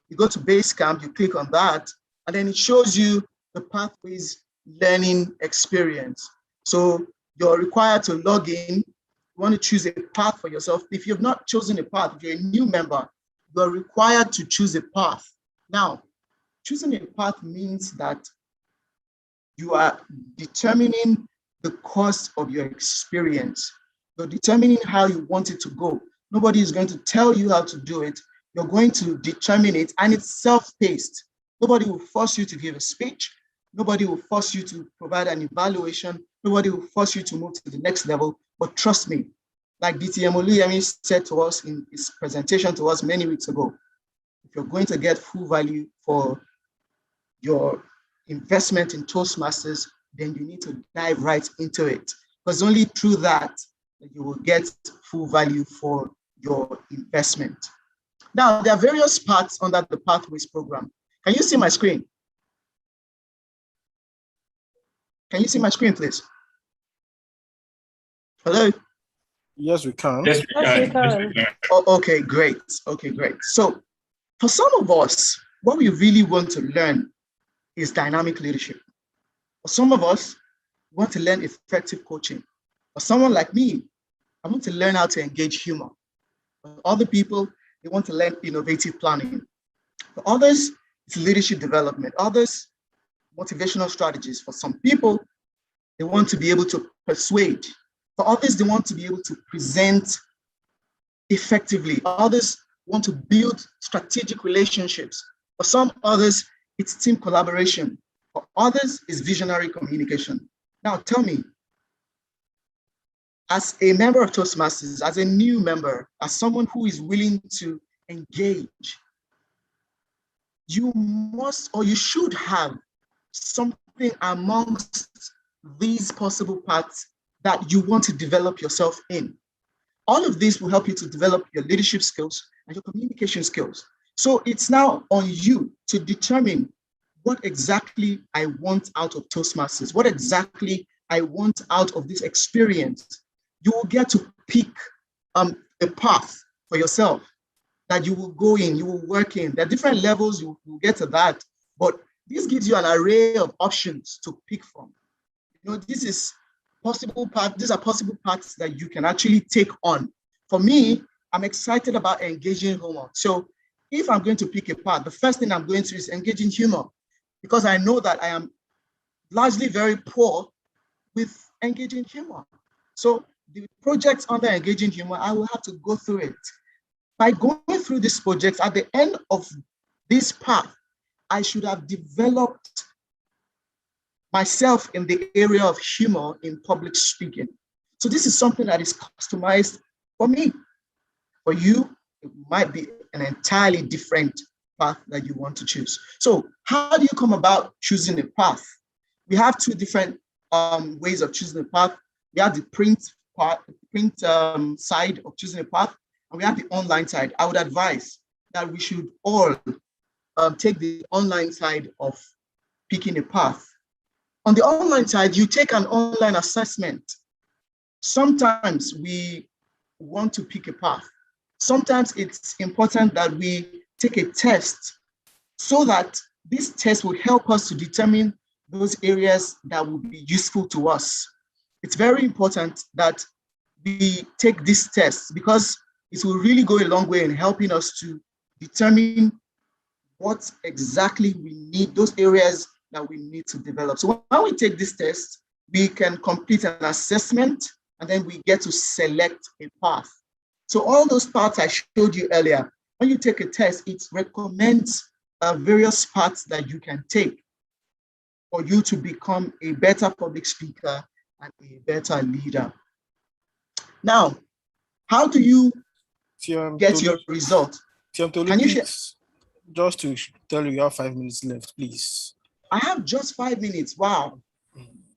You click on that, and then it shows you the Pathways learning experience. So you're required to log in. You want to choose a path for yourself. If you've not chosen a path, if you're a new member, you're required to choose a path. Now, choosing a path means that you are determining the cost of your experience. You're determining how you want it to go. Nobody is going to tell you how to do it. You're going to determine it, and it's self-paced. Nobody will force you to give a speech. Nobody will force you to provide an evaluation. Nobody will force you to move to the next level. But trust me, like DTM Uluwatu said to us in his presentation to us many weeks ago, if you're going to get full value for your investment in Toastmasters, then you need to dive right into it. Because only through that you will get full value for your investment. Now, there are various parts under the Pathways program. Can you see my screen? Can you see my screen, please? Hello? Yes, we can. Yes, we can. Oh, okay, great. So for some of us, what we really want to learn is dynamic leadership. For some of us, want to learn effective coaching. For someone like me, I want to learn how to engage humor. For other people, they want to learn innovative planning. For others, it's leadership development. Others, motivational strategies. For some people, they want to be able to persuade. For others, they want to be able to present effectively. Others want to build strategic relationships. For some others, it's team collaboration. For others, it's visionary communication. Now tell me, as a member of Toastmasters, as a new member, as someone who is willing to engage, you must or you should have something amongst these possible paths that you want to develop yourself in. All of this will help you to develop your leadership skills and your communication skills. So it's now on you to determine what exactly I want out of Toastmasters, what exactly I want out of this experience. You will get to pick a path for yourself that you will go in, you will work in. There are different levels, you will get to that, but this gives you an array of options to pick from. You know, these are possible paths that you can actually take on. For me, I'm excited about engaging humor. So if I'm going to pick a path, the first thing I'm going to is engaging humor, because I know that I am largely very poor with engaging humor. So the projects under engaging humor, I will have to go through it. By going through these projects, at the end of this path, I should have developed myself in the area of humor in public speaking. So this is something that is customized for me. For you, it might be an entirely different path that you want to choose. So how do you come about choosing a path? We have two different ways of choosing a path. We have the print side of choosing a path, and we have the online side. I would advise that we should all take the online side of picking a path. On the online side, you take an online assessment. Sometimes we want to pick a path. Sometimes it's important that we take a test so that this test will help us to determine those areas that will be useful to us. It's very important that we take this test because it will really go a long way in helping us to determine what exactly we need, those areas that we need to develop. So when we take this test, we can complete an assessment and then we get to select a path. So all those paths I showed you earlier, when you take a test, it recommends various paths that you can take for you to become a better public speaker and a better leader. Now, how do you get your result? Can you share? Just to tell you have 5 minutes left, please. I have just 5 minutes. Wow.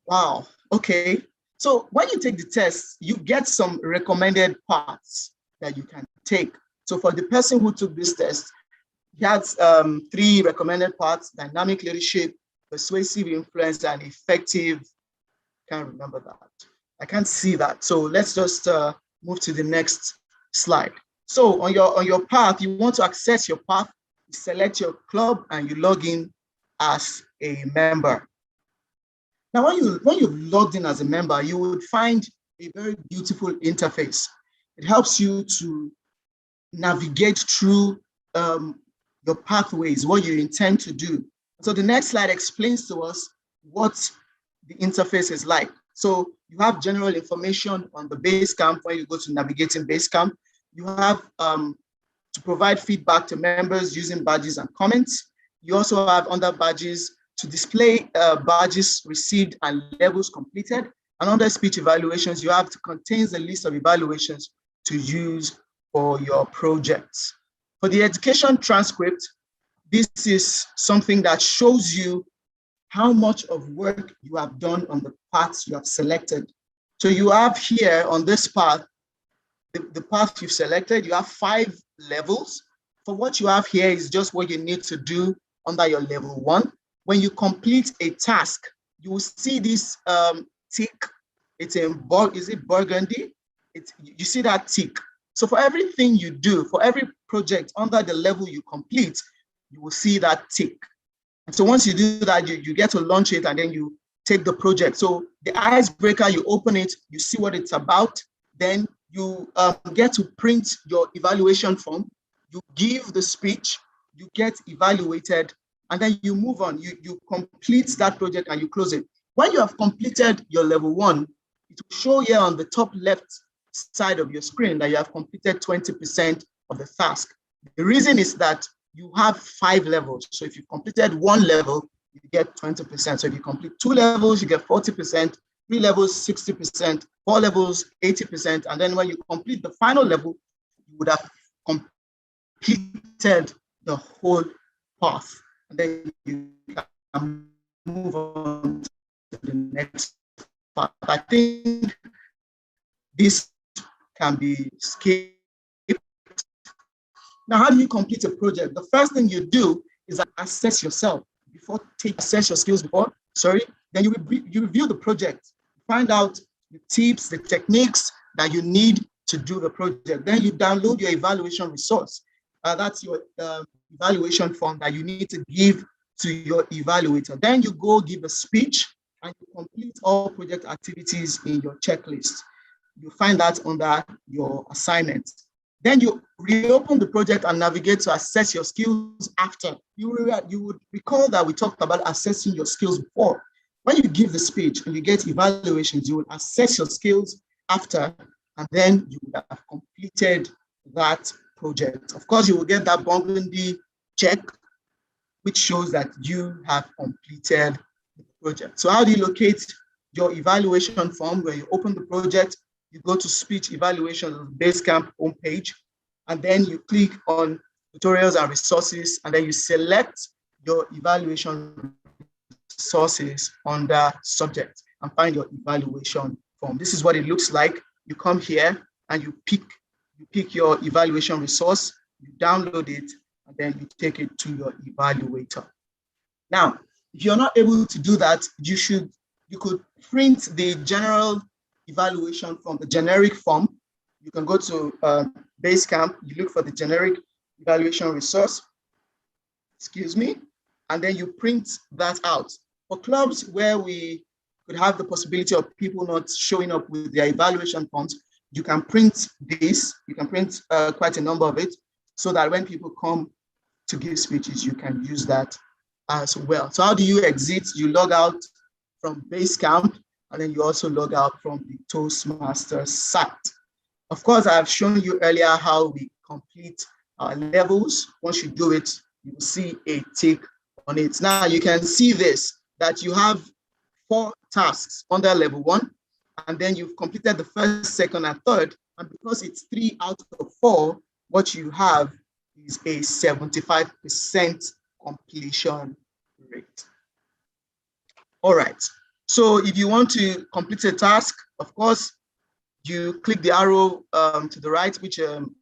Wow. Okay. So when you take the test, you get some recommended paths that you can take. So for the person who took this test, he has 3 recommended paths: dynamic leadership, persuasive influence, and effective. Can't remember that. I can't see that. So let's just move to the next slide. So on your path, you want to access your path, you select your club, and you log in as a member. Now, when you've logged in as a member, you would find a very beautiful interface. It helps you to navigate through your pathways, what you intend to do. So the next slide explains to us what the interface is like. So you have general information on the Basecamp. When you go to navigating Basecamp, you have to provide feedback to members using badges and comments. You also have under badges to display badges received and levels completed. And under speech evaluations, you have to contain the list of evaluations to use for your projects. For the education transcript, this is something that shows you how much of work you have done on the paths you have selected. So you have here on this path, the path you've selected, you have 5 levels. For what you have here is just what you need to do under your level 1. When you complete a task, you will see this tick. It's in burgundy? You see that tick. So for everything you do, for every project under the level you complete, you will see that tick. And so once you do that, you get to launch it, and then you take the project. So the icebreaker, you open it, you see what it's about, then you get to print your evaluation form, you give the speech, you get evaluated, and then you move on. You complete that project and you close it. When you have completed your level 1, it will show here on the top left side of your screen that you have completed 20% of the task. The reason is that you have 5 levels. So if you completed 1 level, you get 20%. So if you complete 2 levels, you get 40%, 3 levels, 60%, 4 levels, 80%. And then when you complete the final level, you would have completed the whole path. And then you can move on to the next part. I think this can be skipped. Now, how do you complete a project? The first thing you do is assess yourself assess your skills then you review the project, find out the tips, the techniques that you need to do the project. Then you download your evaluation resource. That's your evaluation form that you need to give to your evaluator. Then you go give a speech and you complete all project activities in your checklist. You find that under your assignment. Then you reopen the project and navigate to assess your skills after. You would recall that we talked about assessing your skills before. When you give the speech and you get evaluations, you will assess your skills after, and then you will have completed that project. Of course, you will get that Burgundy check, which shows that you have completed the project. So how do you locate your evaluation form? When you open the project, you go to speech evaluation on the Basecamp homepage, and then you click on tutorials and resources, and then you select your evaluation resources under subject and find your evaluation form. This is what it looks like. You come here and you pick your evaluation resource, you download it, and then you take it to your evaluator. Now, if you're not able to do that, you could print the general evaluation from the generic form. You can go to Basecamp, you look for the generic evaluation resource, and then you print that out. For clubs where we could have the possibility of people not showing up with their evaluation forms, you can print this, you can print quite a number of it, so that when people come to give speeches, you can use that as well. So how do you exit? You log out from Basecamp, and then you also log out from the Toastmasters site. Of course, I've shown you earlier how we complete our levels. Once you do it, you will see a tick on it. Now you can see this, that you have 4 tasks under level 1, and then you've completed the first, second, and third. And because it's 3 out of 4, what you have is a 75% completion rate. All right. So if you want to complete a task, of course, you click the arrow to the right, which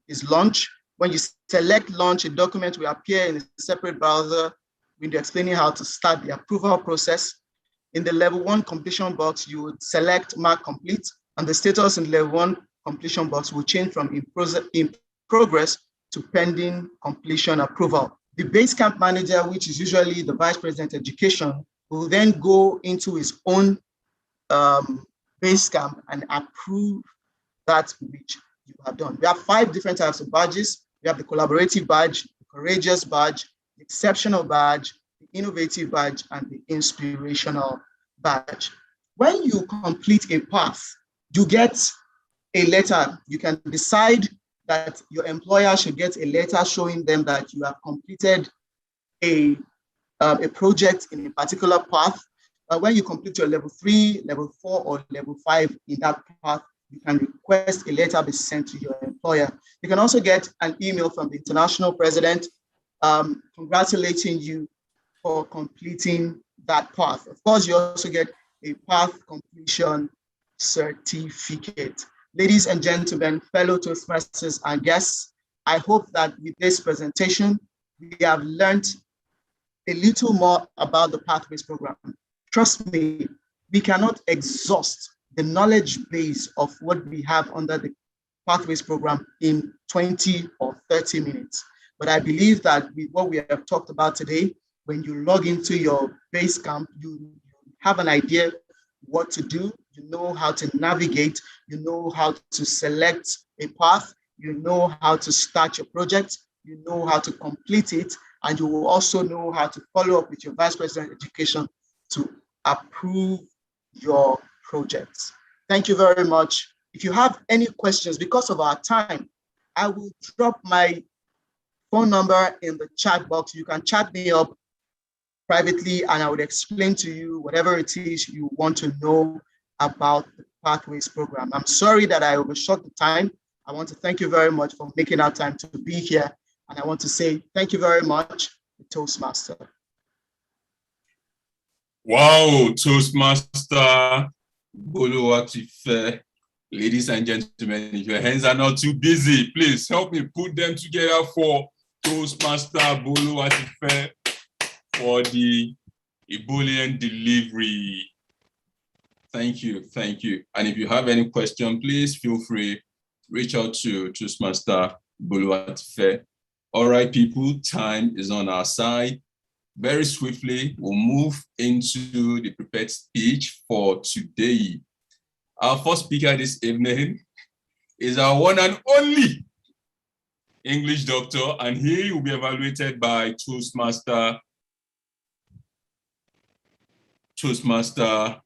is launch. When you select launch, a document will appear in a separate browser window explaining how to start the approval process. In the level 1 completion box, you would select mark complete, and the status in level 1 completion box will change from in progress to pending completion approval. The Basecamp manager, which is usually the Vice President Education, will then go into his own Basecamp and approve that which you have done. We have 5 different types of badges. We have the collaborative badge, the courageous badge, the exceptional badge, the innovative badge, and the inspirational badge. When you complete a path, you get a letter. You can decide that your employer should get a letter showing them that you have completed a project in a particular path. When you complete your level 3, level 4, or level 5 in that path, you can request a letter be sent to your employer. You can also get an email from the international president congratulating you for completing that path. Of course, you also get a path completion certificate. Ladies and gentlemen, fellow Toastmasters and guests, I hope that with this presentation, we have learned a little more about the Pathways program. Trust me, we cannot exhaust the knowledge base of what we have under the Pathways program in 20 or 30 minutes. But I believe that with what we have talked about today, when you log into your Basecamp, you have an idea what to do, you know how to navigate, you know how to select a path, you know how to start your project, you know how to complete it, and you will also know how to follow up with your Vice President of Education to approve your projects. Thank you very much. If you have any questions, because of our time, I will drop my phone number in the chat box. You can chat me up privately and I would explain to you whatever it is you want to know about the Pathways program. I'm sorry that I overshot the time. I want to thank you very much for making our time to be here. And I want to say thank you very much, Toastmaster. Wow, Toastmaster Uluwatu. Ladies and gentlemen, if your hands are not too busy, please help me put them together for Toastmaster Uluwatu for the ebullient delivery. Thank you, thank you. And if you have any question, please feel free, reach out to Toastmaster Uluwatu. All right, people, time is on our side. Very swiftly, we'll move into the prepared speech for today. Our first speaker this evening is our one and only English doctor, and he will be evaluated by Toastmaster Uluwatu.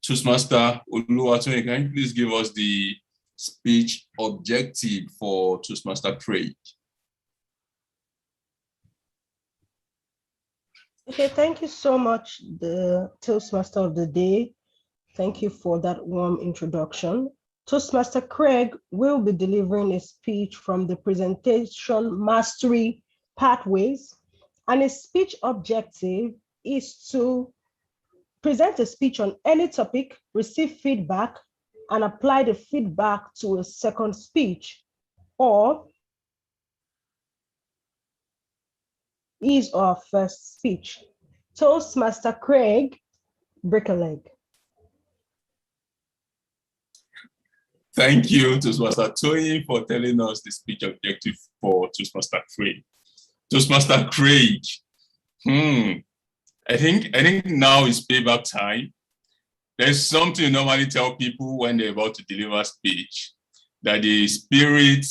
Toastmaster Uluwatu, can you please give us the speech objective for Toastmaster Craig? Okay, thank you so much, the Toastmaster of the day. Thank you for that warm introduction. Toastmaster Craig will be delivering a speech from the presentation Mastery Pathways, and his speech objective is to present a speech on any topic, receive feedback, and apply the feedback to a second speech, or his or first speech. Toastmaster Craig, break a leg. Thank you, Toastmaster Tony, for telling us the speech objective for Toastmaster Craig. Toastmaster Craig, I think now is payback time. There's something you normally tell people when they're about to deliver speech, that the spirit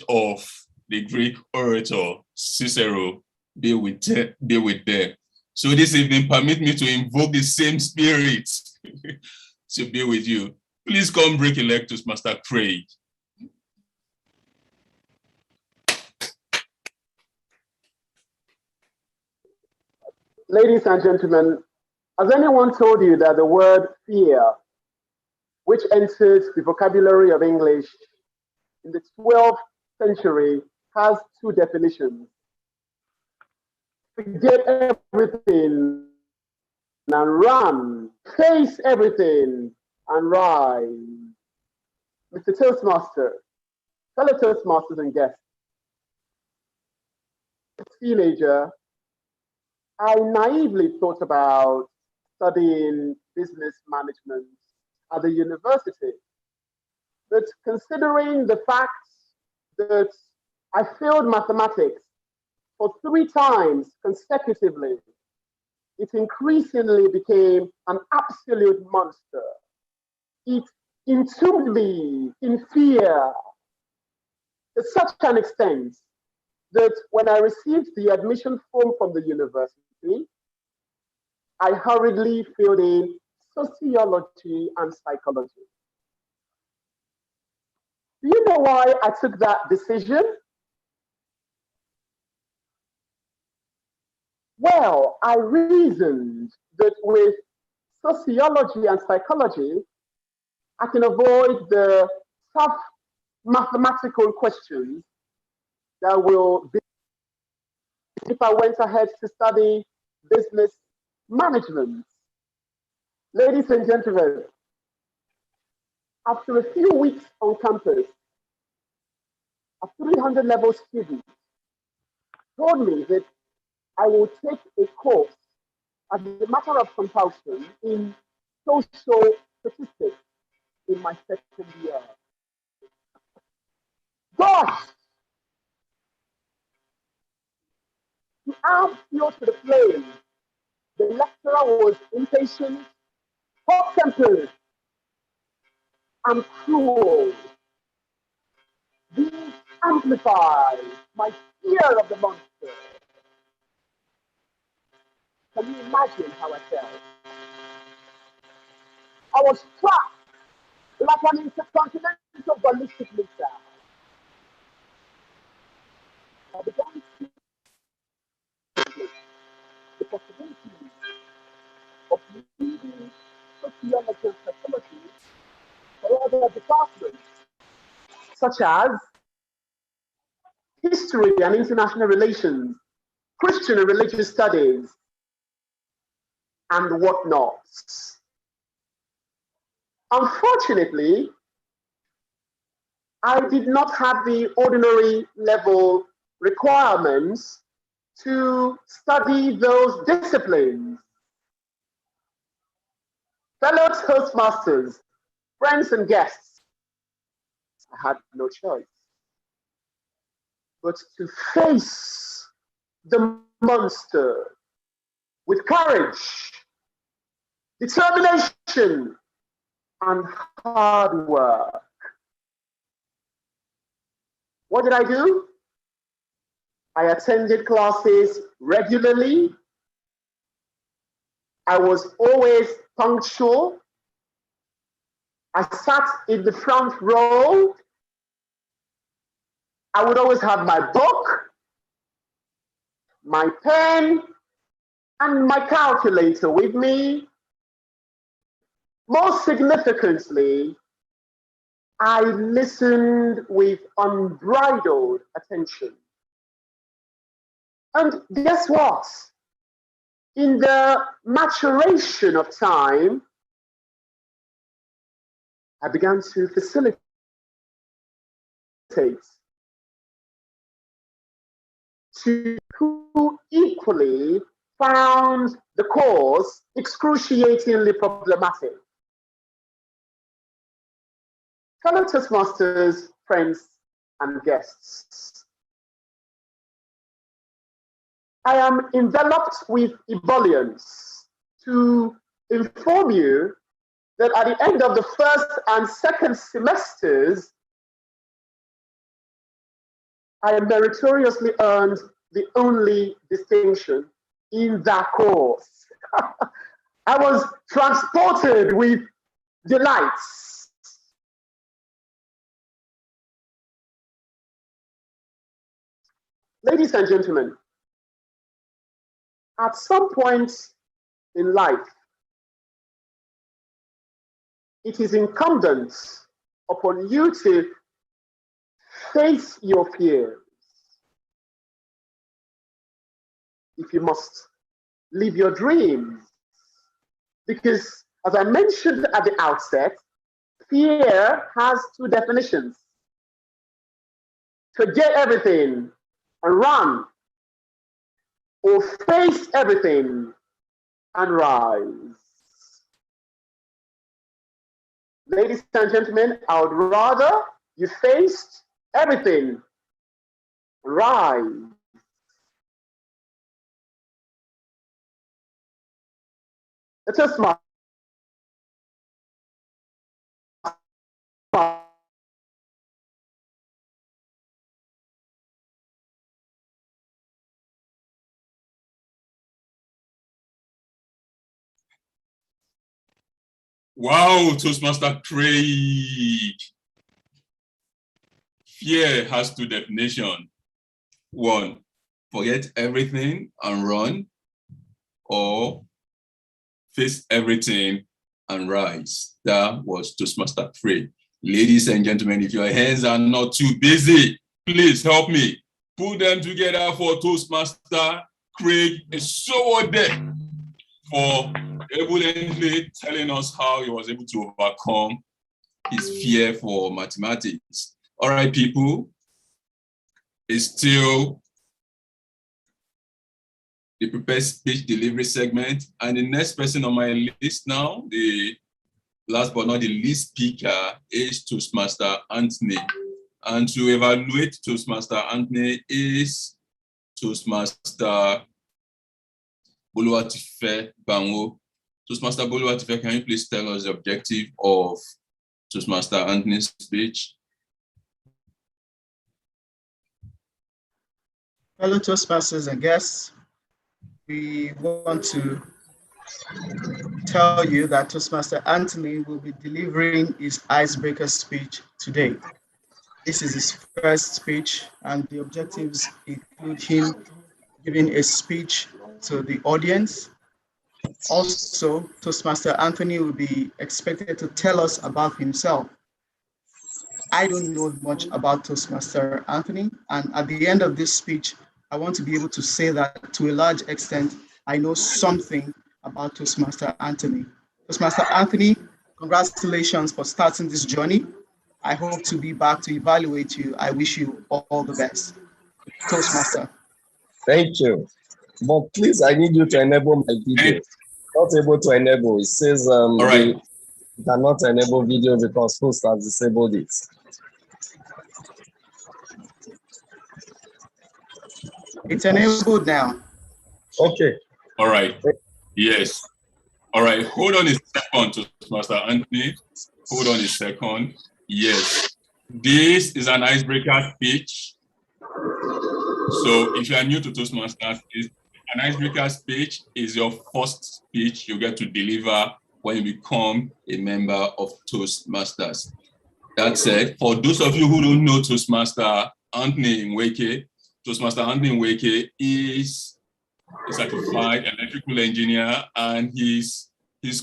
of the Greek orator Cicero be with them. So this evening, permit me to invoke the same spirit to be with you. Please come break a leg, Toastmaster Craig. Ladies and gentlemen, has anyone told you that the word fear, which entered the vocabulary of English in the 12th century, has two definitions? Forget everything and run, face everything and rise. Mr. Toastmaster, fellow Toastmasters and guests, as a teenager, I naively thought about studying business management at the university. But considering the fact that I failed mathematics for 3 times consecutively, it increasingly became an absolute monster. It entombed me in fear to such an extent that when I received the admission form from the university, I hurriedly filled in sociology and psychology. Do you know why I took that decision? Well, I reasoned that with sociology and psychology, I can avoid the tough mathematical questions that will be if I went ahead to study business management. Ladies and gentlemen, after a few weeks on campus, a 300 level student told me that I will take a course as a matter of compulsion in social statistics in my second year. Gosh! To add fuel to the flame, The lecturer was impatient, hot-tempered, and cruel. These amplified my fear of the monster. Can you imagine how I felt? I was trapped like an intercontinental ballistic missile. I began to see the possibility of leading sociological facilities for other departments, such as history and international relations, Christian and religious studies, and whatnot. Unfortunately, I did not have the ordinary level requirements to study those disciplines. Fellow Toastmasters, friends and guests, I had no choice but to face the monster with courage, determination, and hard work. What did I do? I attended classes regularly. I was always punctual. I sat in the front row. I would always have my book, my pen, and my calculator with me. Most significantly, I listened with unbridled attention. And guess what? In the maturation of time, I began to facilitate to who equally found the course excruciatingly problematic. Fellow Toastmasters, friends, and guests, I am enveloped with ebullience to inform you that at the end of the first and second semesters, I meritoriously earned the only distinction in that course. I was transported with delights. Ladies and gentlemen, at some point in life, it is incumbent upon you to face your fears. If you must live your dreams. Because as I mentioned at the outset, fear has two definitions. Forget everything and run, or face everything and rise. Ladies and gentlemen, I would rather you faced everything, rise. It's a smart. Wow, Toastmaster Craig. Fear has two definitions. One, forget everything and run, or face everything and rise. That was Toastmaster Craig. Ladies and gentlemen, if your hands are not too busy, please help me. Put them together for Toastmaster Craig Isowode for evidently telling us how he was able to overcome his fear for mathematics. All right, people, it's still the prepared speech delivery segment. And the next person on my list now, the last but not the least speaker, is Toastmaster Anthony. And to evaluate Toastmaster Anthony is Toastmaster Uluwatu Bango. Toastmaster Uluwatu, can you please tell us the objective of Toastmaster Anthony's speech? Fellow Toastmasters and guests, we want to tell you that Toastmaster Anthony will be delivering his icebreaker speech today. This is his first speech, and the objectives include him giving a speech to the audience. Also, Toastmaster Anthony will be expected to tell us about himself. I don't know much about Toastmaster Anthony, and at the end of this speech, I want to be able to say that to a large extent, I know something about Toastmaster Anthony. Toastmaster Anthony, congratulations for starting this journey. I hope to be back to evaluate you. I wish you all the best. Toastmaster. Thank you. But please, I need you to enable my video. Not able to enable. It says all right. You cannot enable video because host has disabled it. It's enabled now. Okay. All right. Yes. All right. Hold on a second, Toastmaster Anthony. Hold on a second. Yes. This is an icebreaker speech. So if you are new to Toastmasters, an icebreaker speech is your first speech you get to deliver when you become a member of Toastmasters. That said, for those of you who don't know Toastmaster Anthony Nweke, Toastmaster Anthony Nweke is a certified electrical engineer and he's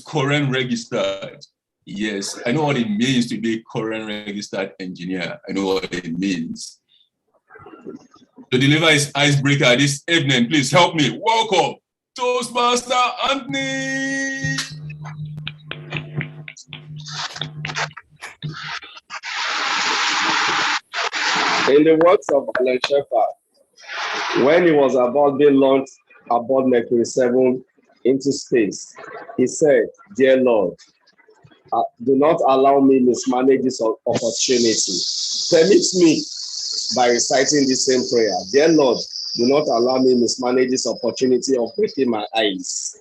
current registered. Yes, I know what it means to be a current registered engineer. I know what it means. To deliver his icebreaker this evening, please help me. Welcome, Toastmaster Anthony. In the words of Alan Shepard, when he was about being launched aboard Mercury 7 into space, he said, "Dear Lord, do not allow me mismanage this opportunity. Permit me," by reciting the same prayer, "Dear Lord, do not allow me mismanage this opportunity of breaking my ice."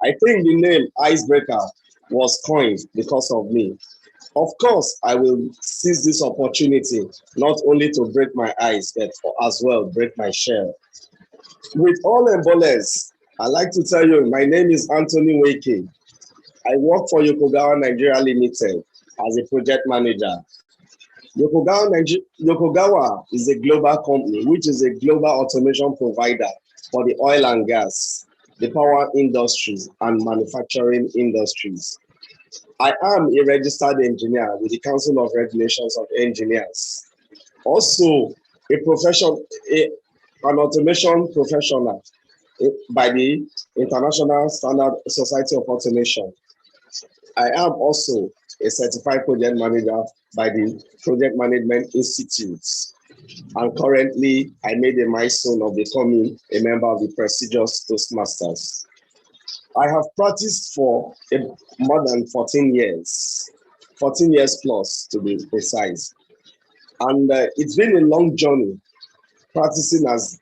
I think the name Icebreaker was coined because of me. Of course, I will seize this opportunity not only to break my ice, but as well break my shell. With all embolens, I'd like to tell you, my name is Anthony Nweke. I work for Yokogawa Nigeria Limited as a project manager. Yokogawa is a global company, which is a global automation provider for the oil and gas, the power industries, and manufacturing industries. I am a registered engineer with the Council of Regulations of Engineers. Also, an automation professional by the International Standard Society of Automation. I am also a certified project manager by the Project Management Institute. And currently, I made a milestone of becoming a member of the prestigious Toastmasters. I have practiced for more than 14 years plus to be precise. And it's been a long journey practicing as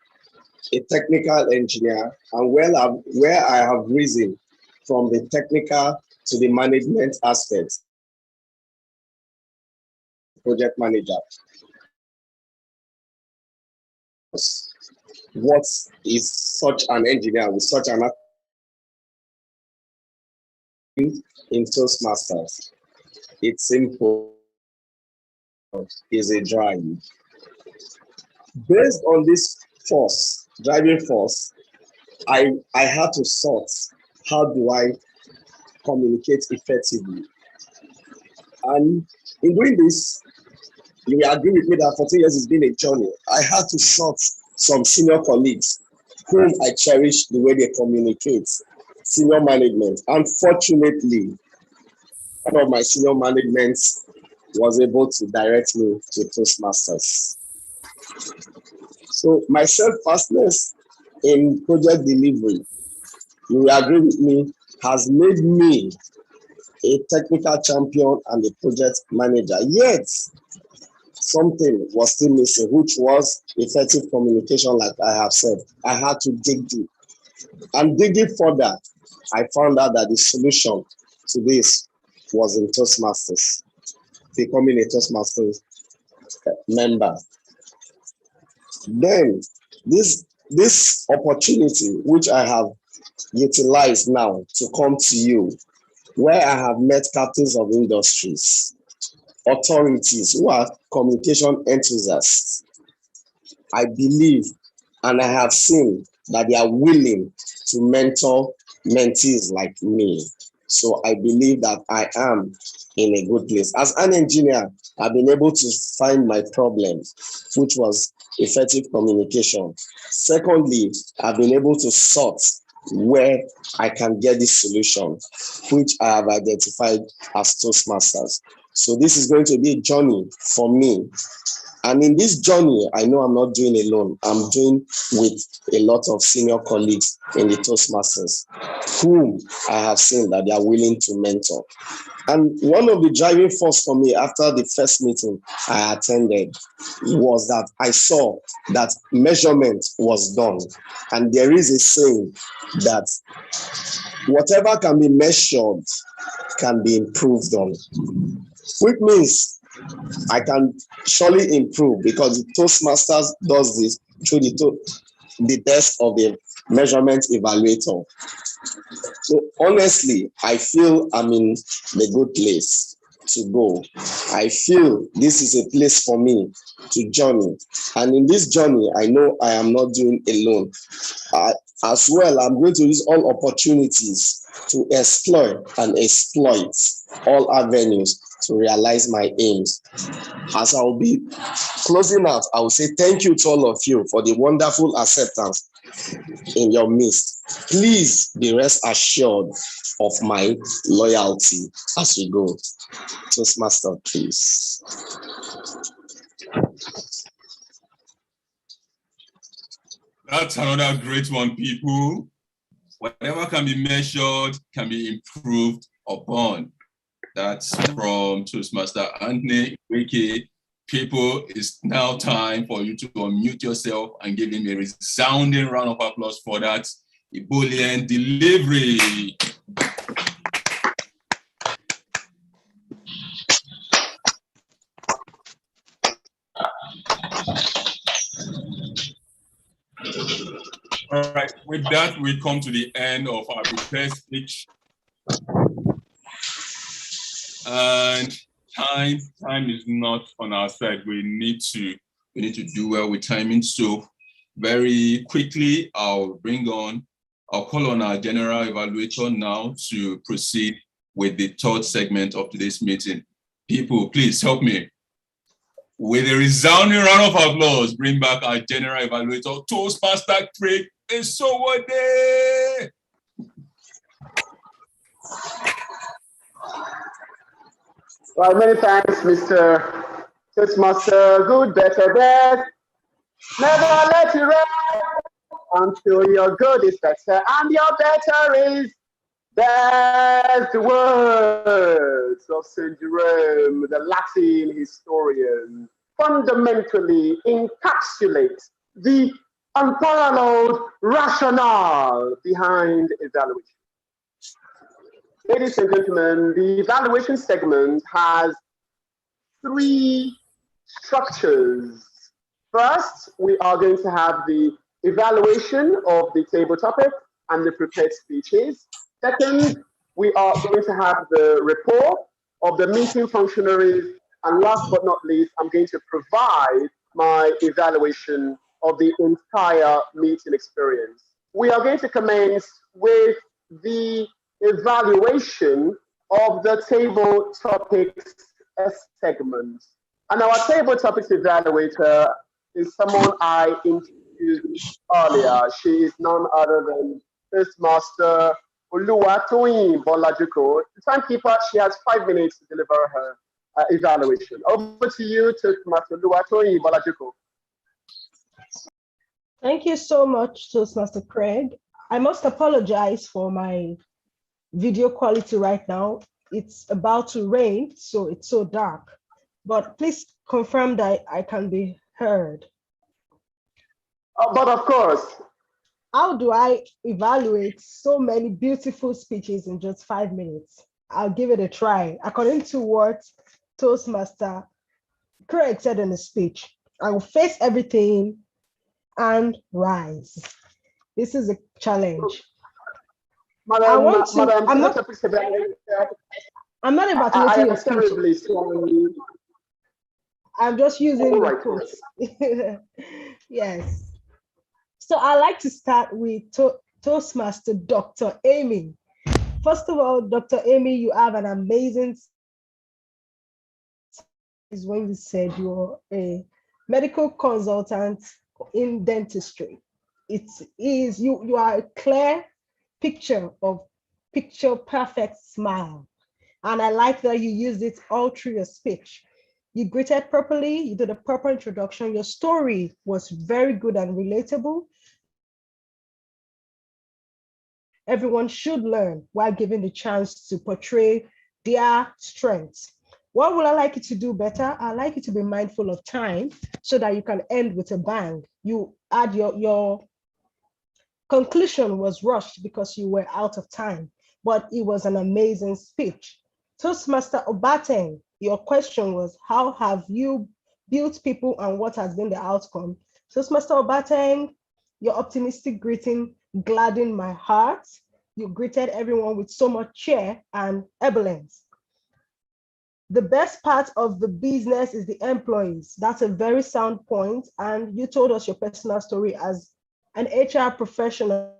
a technical engineer and where I have risen from the technical to the management aspects. Project manager. What is such an engineer with such an in Toastmasters? It's simple. Is a drive. Based on this force, driving force, I had to sort how do I communicate effectively. And in doing this, you will agree with me that 14 years has been a journey. I had to sort some senior colleagues whom I cherish the way they communicate, senior management. Unfortunately, one of my senior management was able to direct me to Toastmasters. So my self-fastness in project delivery, you will agree with me, has made me a technical champion and a project manager. Yet, something was still missing, which was effective communication, like I have said. I had to dig deep. And digging further, I found out that the solution to this was in Toastmasters, becoming a Toastmasters member. Then this opportunity, which I have utilized now to come to you, where I have met captains of industries, authorities who are communication enthusiasts, I believe and I have seen that they are willing to mentor mentees like me. So I believe that I am in a good place. As an engineer, I've been able to find my problem, which was effective communication. Secondly, I've been able to sort where I can get this solution, which I have identified as Toastmasters. So this is going to be a journey for me. And in this journey, I know I'm not doing alone. I'm doing with a lot of senior colleagues in the Toastmasters, whom I have seen that they are willing to mentor. And one of the driving force for me after the first meeting I attended was that I saw that measurement was done. And there is a saying that whatever can be measured can be improved on, which means I can surely improve because the Toastmasters does this through the test of the measurement evaluator. So honestly, I feel I'm in the good place to go. I feel this is a place for me to journey. And in this journey, I know I am not doing alone. As well, I'm going to use all opportunities to explore and exploit all avenues to realize my aims. As I will be closing out, I will say thank you to all of you for the wonderful acceptance in your midst. Please be rest assured of my loyalty as we go. Toastmaster, please. That's another great one, people. Whatever can be measured can be improved upon. That's from Toastmaster Anthony Wiki. People, it's now time for you to unmute yourself and give him a resounding round of applause for that ebullient delivery. All right, with that, we come to the end of our prepared speech. And time is not on our side. We need to do well with timing. So very quickly, I'll call on our general evaluator now to proceed with the third segment of today's meeting. People, please help me. With a resounding round of applause, bring back our general evaluator, Toastmaster Craig Esowode. Well, many thanks, Mr. Toastmaster. Good, better, best. Never let it rest until your good is better and your better is best. The words of St. Jerome, the Latin historian, fundamentally encapsulate the unparalleled rationale behind evaluation. Ladies and gentlemen, the evaluation segment has three structures. First, we are going to have the evaluation of the table topic and the prepared speeches. Second, we are going to have the report of the meeting functionaries. And last but not least, I'm going to provide my evaluation of the entire meeting experience. We are going to commence with the evaluation of the table topics segment. And our table topics evaluator is someone I introduced earlier. She is none other than Toastmaster Uluwatu Bolajuko. The timekeeper, she has 5 minutes to deliver her evaluation. Over to you, Toastmaster Uluwatu Bolajuko. Thank you so much, Toastmaster Craig. I must apologize for my video quality right now. It's about to rain, so it's so dark. But please confirm that I can be heard. But of course, How do I evaluate so many beautiful speeches in just 5 minutes? I'll give it a try. According to what Toastmaster Craig said in the speech, I will face everything and rise. This is a challenge. Madam, I'm not evaluating your speech. Terribly sorry. I'm just using the quotes. Yes. So I like to start with Toastmaster Dr. Amy. First of all, Dr. Amy, you have an amazing is when you said you're a medical consultant in dentistry. It is you are a clear picture of picture perfect smile. And I like that you used it all through your speech. You greeted properly, you did a proper introduction. Your story was very good and relatable. Everyone should learn while given the chance to portray their strengths. What would I like you to do better? I'd like you to be mindful of time so that you can end with a bang. You add your conclusion was rushed because you were out of time, but it was an amazing speech. Toastmaster Obateng, your question was, how have you built people and what has been the outcome? Toastmaster Obateng, your optimistic greeting gladdened my heart. You greeted everyone with so much cheer and ebullience. The best part of the business is the employees. That's a very sound point. And you told us your personal story as an HR professional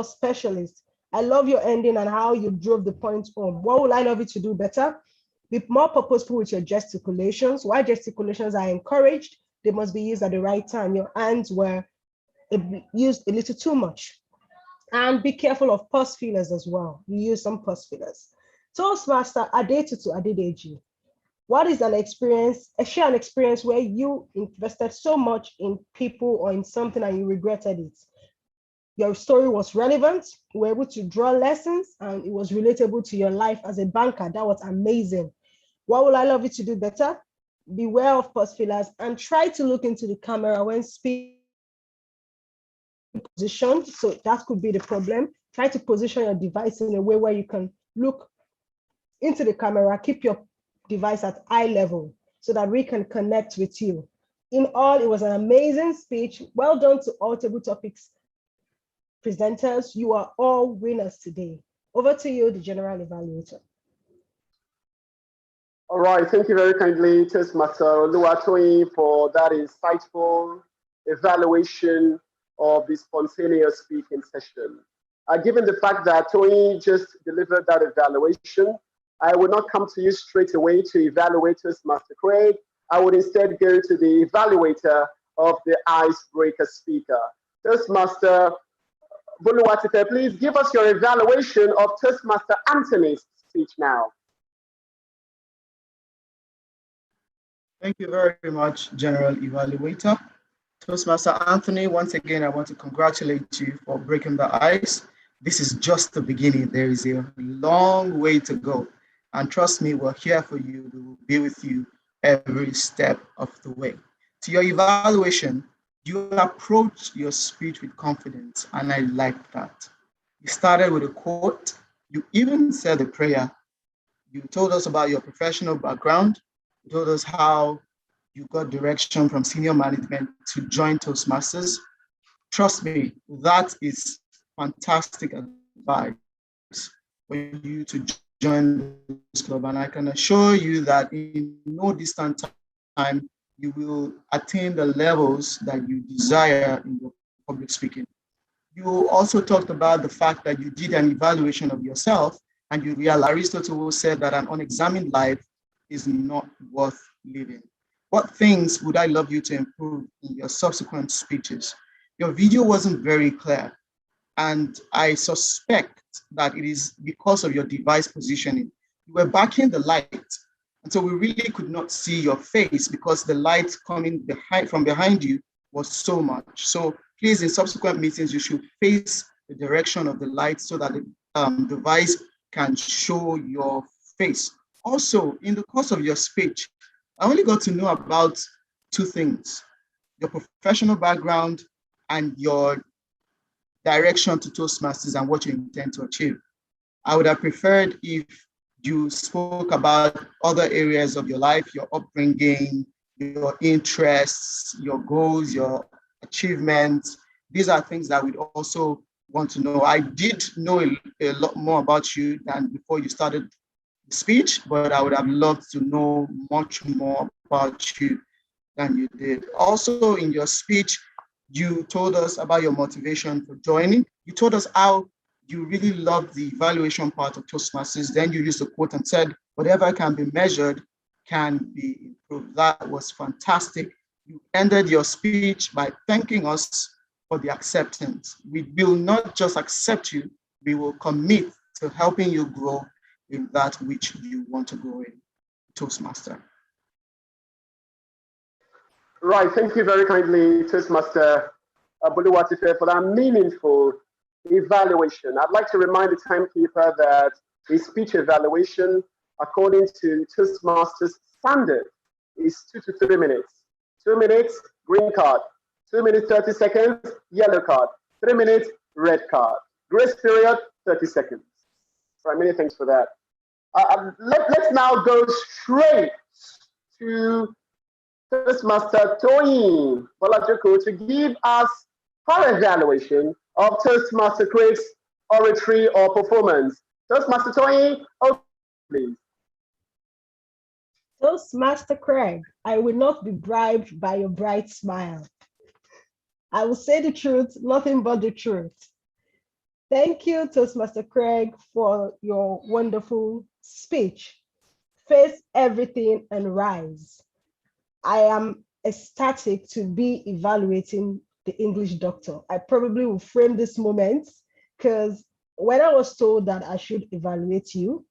specialist. I love your ending and how you drove the point home. What would I love you to do better? Be more purposeful with your gesticulations. While gesticulations are encouraged, they must be used at the right time. Your hands were used a little too much. And be careful of pulse fillers as well. You use some pulse fillers. Toastmaster Adetutu Adedeji, what is an experience, share an experience where you invested so much in people or in something and you regretted it? Your story was relevant, you were able to draw lessons, and it was relatable to your life as a banker. That was amazing. What would I love you to do better? Beware of pulse fillers and try to look into the camera when speaking position. So that could be the problem. Try to position your device in a way where you can look into the camera, keep your device at eye level so that we can connect with you. In all, it was an amazing speech. Well done to all Table Topics presenters. You are all winners today. Over to you, the General Evaluator. All right, thank you very kindly, Toastmaster Uluwatu, for that insightful evaluation of the spontaneous speaking session. Given the fact that Tony just delivered that evaluation, I will not come to you straight away to evaluate Toastmaster Craig. I would instead go to the evaluator of the icebreaker speaker. Toastmaster Uluwatu, please give us your evaluation of Toastmaster Anthony's speech now. Thank you very much, General Evaluator. Toastmaster Anthony, once again, I want to congratulate you for breaking the ice. This is just the beginning. There is a long way to go. And trust me, we're here for you. We will be with you every step of the way. To your evaluation, you approached your speech with confidence, and I like that. You started with a quote. You even said a prayer. You told us about your professional background. You told us how you got direction from senior management to join Toastmasters. Trust me, that is fantastic advice for you to join this club. And I can assure you that in no distant time, you will attain the levels that you desire in your public speaking. You also talked about the fact that you did an evaluation of yourself and you realized Aristotle said that an unexamined life is not worth living. What things would I love you to improve in your subsequent speeches? Your video wasn't very clear, and I suspect that it is because of your device positioning. You were backing the light, and so we really could not see your face because the light coming from behind you was so much. So please, in subsequent meetings, you should face the direction of the light so that the device can show your face. Also, in the course of your speech, I only got to know about two things: your professional background and your direction to Toastmasters and what you intend to achieve. I would have preferred if you spoke about other areas of your life, your upbringing, your interests, your goals, your achievements. These are things that we'd also want to know. I did know a lot more about you than before you started the speech, but I would have loved to know much more about you than you did. Also, in your speech, you told us about your motivation for joining. You told us how you really loved the evaluation part of Toastmasters. Then you used a quote and said, whatever can be measured can be improved. That was fantastic. You ended your speech by thanking us for the acceptance. We will not just accept you, we will commit to helping you grow in that which you want to grow in, Toastmaster. Right, thank you very kindly, Toastmaster Uluwatu, for that meaningful evaluation. I'd like to remind the timekeeper that a speech evaluation, according to Toastmasters standard, is 2 to 3 minutes. 2 minutes, green card. 2 minutes, 30 seconds, yellow card. 3 minutes, red card. Grace period, 30 seconds. Right, many thanks for that. Let's now go straight to Toastmaster Toyin Bolajoko to give us her evaluation of Toastmaster Craig's oratory or performance. Toastmaster Toyin, please. Toastmaster Craig, I will not be bribed by your bright smile. I will say the truth, nothing but the truth. Thank you, Toastmaster Craig, for your wonderful speech. Face everything and rise. I am ecstatic to be evaluating the English doctor. I probably will frame this moment because when I was told that I should evaluate you,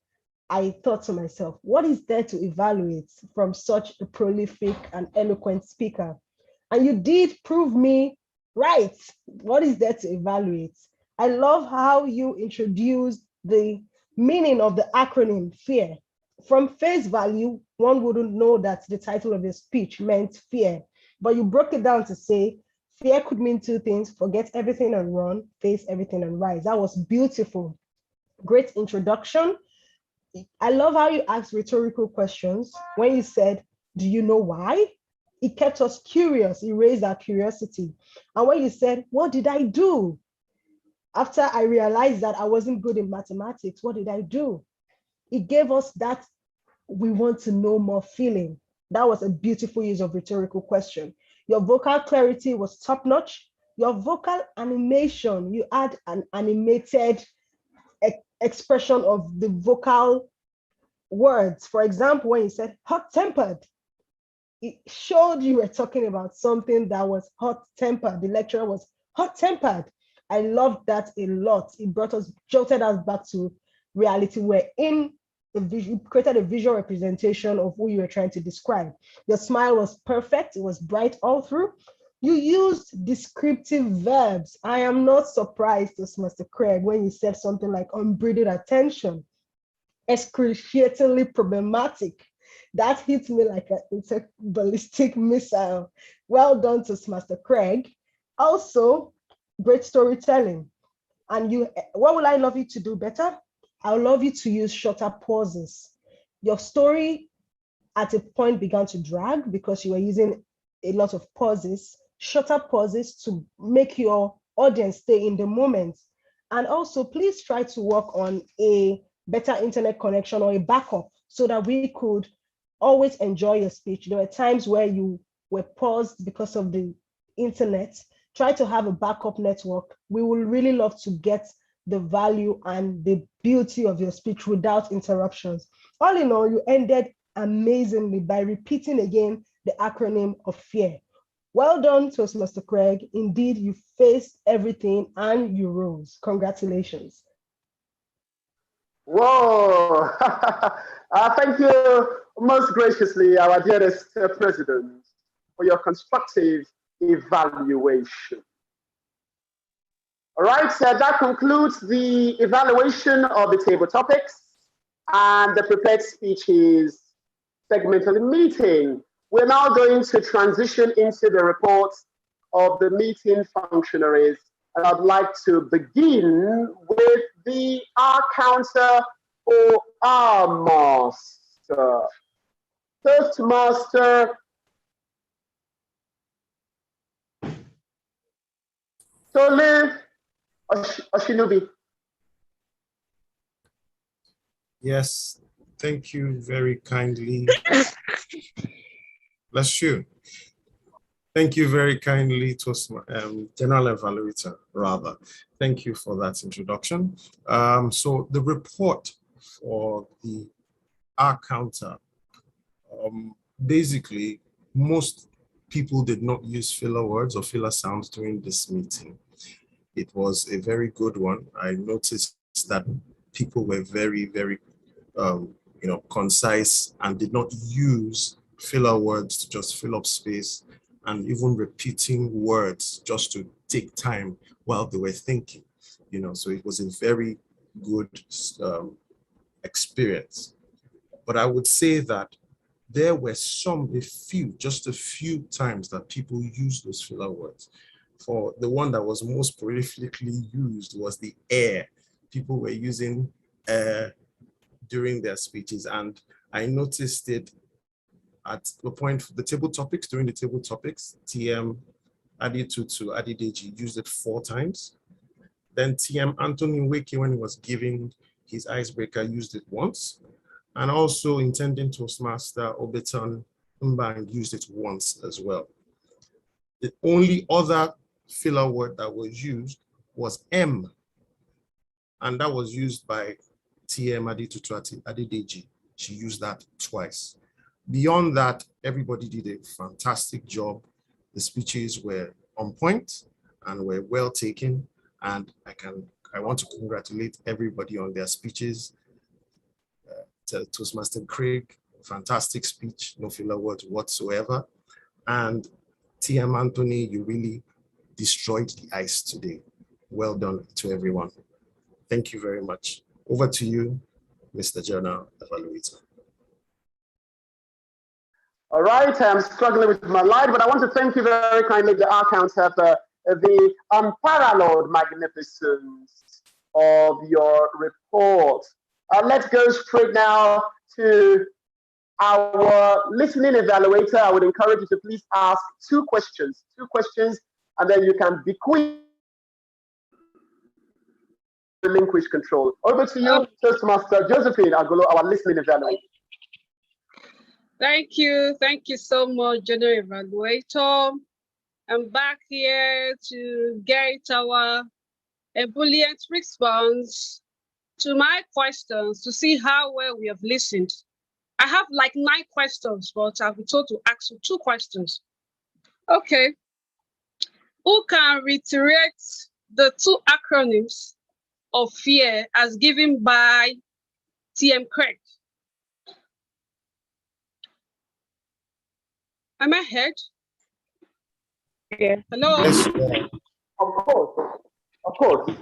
I thought to myself, what is there to evaluate from such a prolific and eloquent speaker? And you did prove me right. What is there to evaluate? I love how you introduced the meaning of the acronym FEAR. From face value, one wouldn't know that the title of your speech meant fear, but you broke it down to say fear could mean two things: forget everything and run, face everything and rise. That was beautiful. Great introduction. I love how you asked rhetorical questions. When you said, do you know why? It kept us curious. It raised our curiosity. And when you said, what did I do? After I realized that I wasn't good in mathematics, what did I do? It gave us that we want to know more feeling. That was a beautiful use of rhetorical question. Your vocal clarity was top notch. Your vocal animation, you add an animated expression of the vocal words. For example, when you said hot-tempered, it showed you were talking about something that was hot-tempered. The lecturer was hot-tempered. I loved that a lot. It jolted us back to reality. We're in you created a visual representation of who you were trying to describe. Your smile was perfect. It was bright all through. You used descriptive verbs. I am not surprised, Mr. Craig, when you said something like unbridled attention, excruciatingly problematic. That hit me like a ballistic missile. Well done, Toastmaster Craig. Also, great storytelling. And what will I love you to do better? I would love you to use shorter pauses. Your story at a point began to drag because you were using a lot of pauses, shorter pauses to make your audience stay in the moment. And also, please try to work on a better internet connection or a backup so that we could always enjoy your speech. There were times where you were paused because of the internet. Try to have a backup network. We will really love to get the value and the beauty of your speech without interruptions. All in all, you ended amazingly by repeating again the acronym of FEAR. Well done, Toastmaster Craig. Indeed, you faced everything and you rose. Congratulations. Whoa! Thank you most graciously, our dearest president, for your constructive evaluation. All right, so that concludes the evaluation of the table topics and the prepared speeches segment of the meeting. We're now going to transition into the reports of the meeting functionaries. And I'd like to begin with the R counter for our master. Toastmaster Tolu Oshinubi. Yes, thank you very kindly. Bless you. Thank you very kindly, General Evaluator, rather. Thank you for that introduction. So the report for the R counter, basically, most people did not use filler words or filler sounds during this meeting. It was a very good one. I noticed that people were very, very, concise and did not use filler words to just fill up space, and even repeating words just to take time while they were thinking. So it was a very good experience. But I would say that there were just a few times that people used those filler words. For the one that was most prolifically used was the air. People were using air during their speeches, and I noticed it at the point for the table topics. During the table topics, TM Aditutu Adideji used it 4 times. Then TM Anthony Wiki, when he was giving his icebreaker, used it once. And also intending Toastmaster Obeton Mbang used it once as well. The only other filler word that was used was M, and that was used by TM Aditutu Adideji. She used that twice. Beyond that, everybody did a fantastic job. The speeches were on point and were well taken, and I want to congratulate everybody on their speeches. Toastmaster Craig, fantastic speech, no filler words whatsoever. And TM Anthony, you really destroyed the ice today. Well done to everyone. Thank you very much. Over to you, Mr. General Evaluator. All right, I'm struggling with my light, but I want to thank you very kindly, the R counter, for the unparalleled magnificence of your report. Let's go straight now to our listening evaluator. I would encourage you to please ask 2 questions, and then you can bequeath, relinquish control. Over to you, Toastmaster Josephine Agolo, our listening evaluator. Thank you so much, General Evaluator. I'm back here to get our ebullient response to my questions to see how well we have listened. I have like 9 questions, but I've been told to ask you 2 questions. Okay. Who can reiterate the 2 acronyms of fear as given by TM Craig? Am I heard? Yeah. Hello? Yes, of course.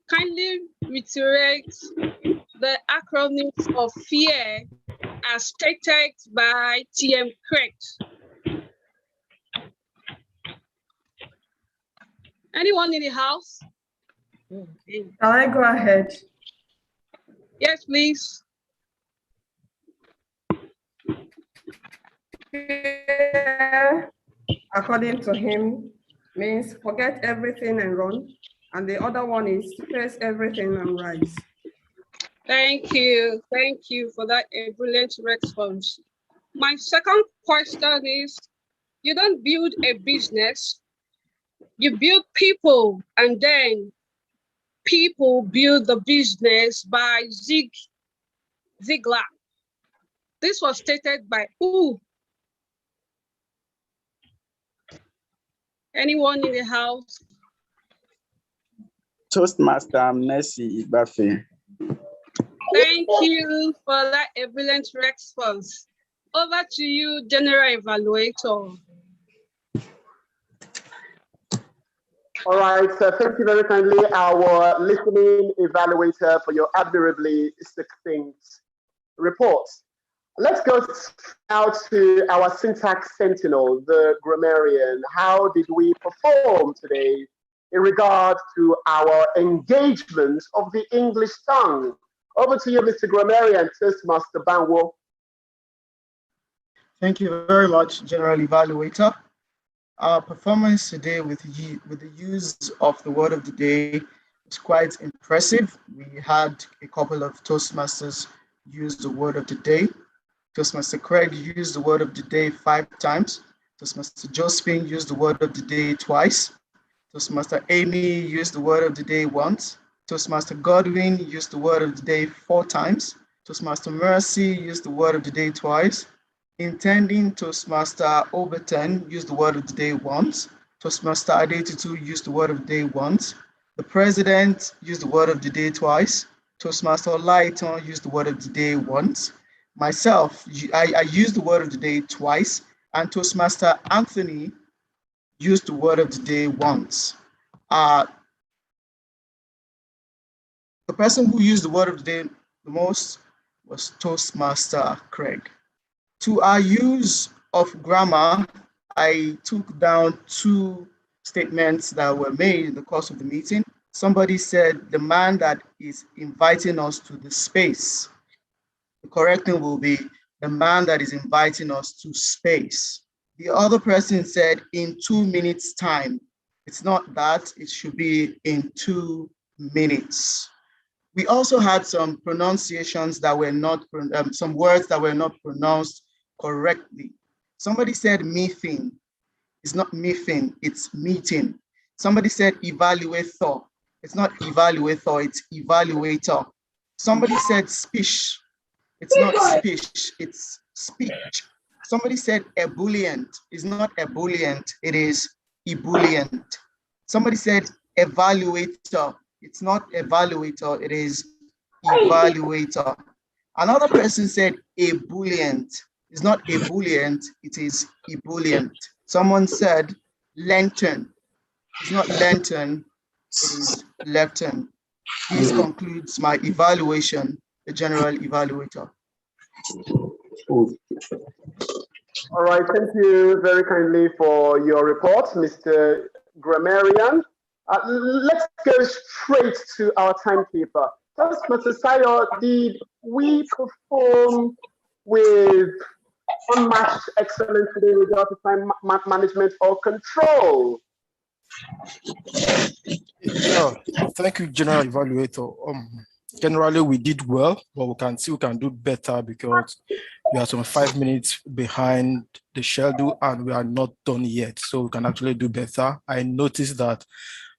Kindly reiterate the acronyms of fear as stated by TM Craig. Anyone in the house? Shall I go ahead? Yes, please. Fear, according to him, means forget everything and run. And the other one is face everything and rise. Thank you for that brilliant response. My second question is, you don't build a business, you build people, and then people build the business by Ziglar. This was stated by who? Anyone in the house? Toastmaster George-Igbafe. Thank you for that brilliant response. Over to you, General Evaluator. All right, thank you very kindly, our listening evaluator, for your admirably succinct report. Let's go now to our syntax sentinel, the grammarian. How did we perform today in regard to our engagement of the English tongue? Over to you, Mr. Grammarian, Toastmaster Banwo. Thank you very much, General Evaluator. Our performance today with the use of the word of the day was quite impressive. We had a couple of Toastmasters use the word of the day. Toastmaster Craig used the word of the day 5 times. Toastmaster Josephine used the word of the day twice. Toastmaster Amy used the word of the day once. Toastmaster Godwin used the word of the day 4 times. Toastmaster Mercy used the word of the day twice. Intending Toastmaster Overton used the word of the day once. Toastmaster Adetutu used the word of the day once. The President used the word of the day twice. Toastmaster Olaiton used the word of the day once. Myself, I used the word of the day twice. And Toastmaster Anthony used the word of the day once. The person who used the word of the day the most was Toastmaster Craig. To our use of grammar, I took down 2 statements that were made in the course of the meeting. Somebody said, the man that is inviting us to the space. The correct thing will be, the man that is inviting us to space. The other person said, in 2 minutes time. It's not that, it should be in 2 minutes. We also had some pronunciations that were not, some words that were not pronounced correctly. Somebody said meeting. It's not meeting, it's meeting. Somebody said evaluator. It's not evaluator, it's evaluator. Somebody said speech. It's not speech, it's speech. Somebody said ebullient. It's not ebullient, it is ebullient. Somebody said evaluator. It's not evaluator, it is evaluator. Another person said ebullient. It's not ebullient, it is ebullient. Someone said lantern. It's not lantern, it is lectern. This concludes my evaluation, the general evaluator. All right, thank you very kindly for your report, Mr. Grammarian. Let's go straight to our timekeeper. Mr. Sayo, did we perform with unmatched excellence today with regard to time management or control? Yeah, thank you, General Evaluator. Generally, we did well, but we can see we can do better because we are some 5 minutes behind the schedule and we are not done yet. So we can actually do better. I noticed that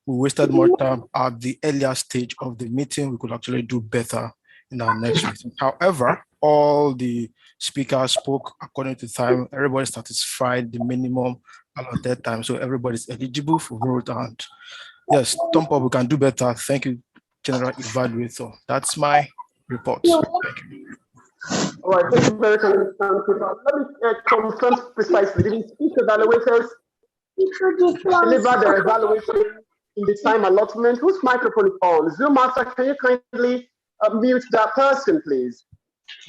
we wasted more time at the earlier stage of the meeting. We could actually do better in our next meeting. However, all the speakers spoke according to time. Everybody satisfied the minimum allotted time. So everybody's eligible for vote. And yes, thumb up, we can do better. Thank you, General Evaluator. That's my report. Thank you. All right, thank you very much. Let me confirm precisely. Did speech evaluators deliver their evaluation in the time allotment? Whose microphone is on? Zoom master, can you kindly mute that person, please?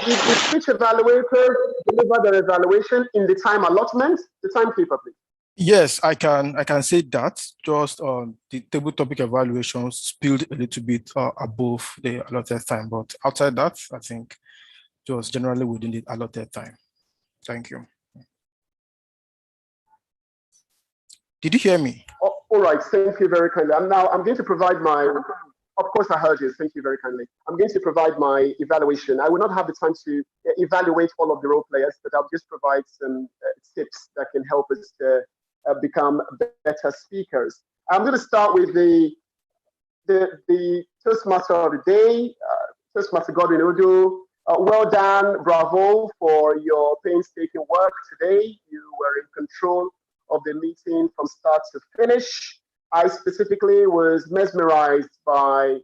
Did the speech evaluators deliver their evaluation in the time allotment? The timekeeper, please. Yes, I can say that. Just the table topic evaluation spilled a little bit above the allotted time, but outside that, I think just generally within the allotted time. Thank you. Did you hear me? Oh, all right, thank you very kindly. I'm going to provide my, of course I heard you, thank you very kindly. I'm going to provide my evaluation. I will not have the time to evaluate all of the role players, but I'll just provide some tips that can help us to become better speakers. I'm going to start with the Toastmaster of the day, Toastmaster Godwin Udu. Well done, bravo for your painstaking work today. You were in control of the meeting from start to finish. I specifically was mesmerized by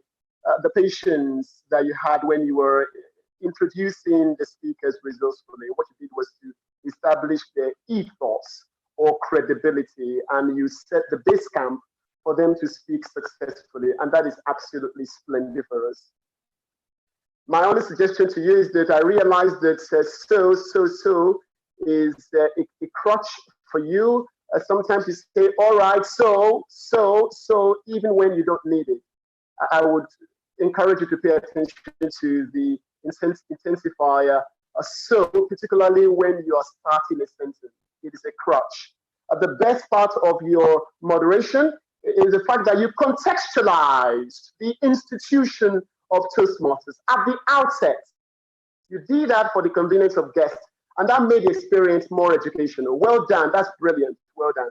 the patience that you had when you were introducing the speakers resourcefully. What you did was to establish their ethos or credibility, and you set the base camp for them to speak successfully, and that is absolutely splendiferous. My only suggestion to you is that I realized that so is a crutch for you. Sometimes you say, all right, so, even when you don't need it. I would encourage you to pay attention to the intensifier, so, particularly when you are starting a sentence. It is a crutch. The best part of your moderation is the fact that you contextualized the institution of Toastmasters at the outset. You did that for the convenience of guests, and that made the experience more educational. Well done. That's brilliant. Well done.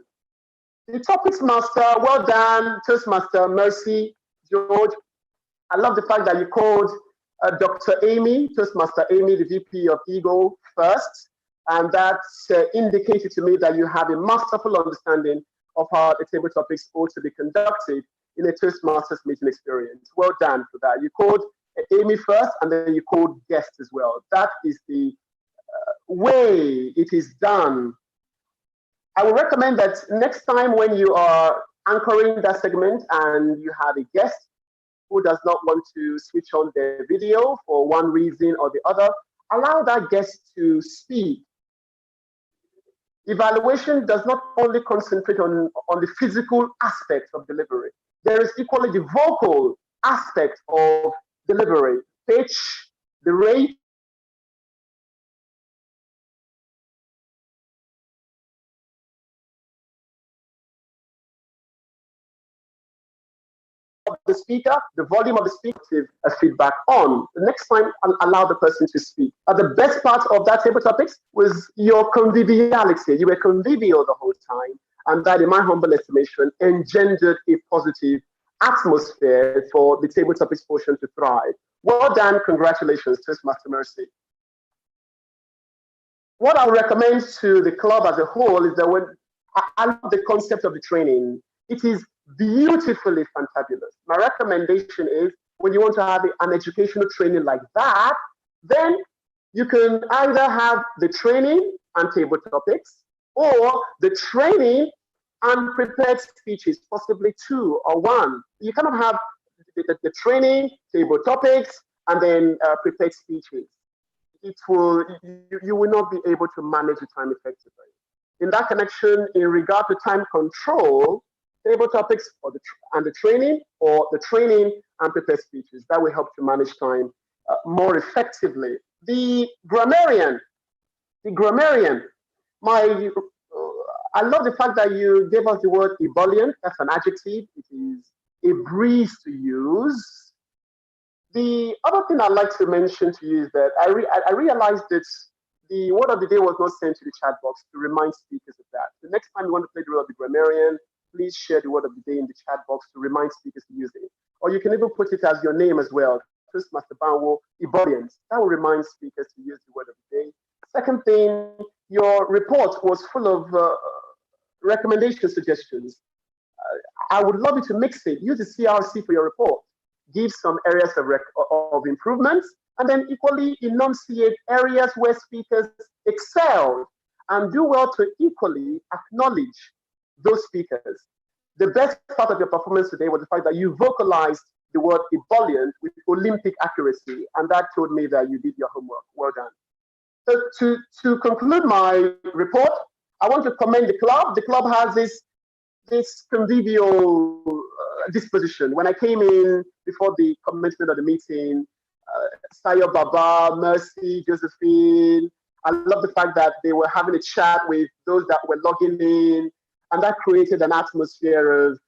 The topics master, well done, Toastmaster Mercy, George. I love the fact that you called Dr. Amy, Toastmaster Amy, the VP of Ego first, and that indicated to me that you have a masterful understanding of how the table topics ought to be conducted in a Toastmasters meeting experience. Well done for that. You called Amy first, and then you called guest as well. That is the way it is done. I would recommend that next time when you are anchoring that segment and you have a guest who does not want to switch on their video for one reason or the other, allow that guest to speak. Evaluation does not only concentrate on the physical aspect of delivery. There is equally the vocal aspect of delivery, pitch, the rate, of the speaker, the volume of the speaker, feedback on. The next time, allow the person to speak. The best part of that table topics was your conviviality. You were convivial the whole time, and that, in my humble estimation, engendered a positive atmosphere for the table topics portion to thrive. Well done. Congratulations, Toastmaster Mercy. What I recommend to the club as a whole is that when I love the concept of the training, it is beautifully fantabulous. My recommendation is when you want to have an educational training like that, then you can either have the training and table topics, or the training and prepared speeches, possibly two or one. You cannot have the training, table topics, and then prepared speeches. You will not be able to manage the time effectively. In that connection, in regard to time control, table topics and the training, or the training and prepared speeches, that will help to manage time more effectively. The grammarian, I love the fact that you gave us the word ebullient. That's an adjective. It is a breeze to use. The other thing I'd like to mention to you is that I realized that the word of the day was not sent to the chat box to remind speakers of that. The next time you want to play the role of the grammarian, please share the word of the day in the chat box to remind speakers to use it. Or you can even put it as your name as well. Toastmaster Banwo, ebullient. That will remind speakers to use the word of the day. Second thing, your report was full of recommendation suggestions. I would love you to mix it. Use the CRC for your report. Give some areas of improvement, and then equally enunciate areas where speakers excel, and do well to equally acknowledge those speakers. The best part of your performance today was the fact that you vocalized the word ebullient with Olympic accuracy, and that told me that you did your homework. Well done. So to conclude my report, I want to commend the club. The club has this convivial disposition. When I came in before the commencement of the meeting, Sayo Baba, Mercy, Josephine, I love the fact that they were having a chat with those that were logging in, and that created an atmosphere of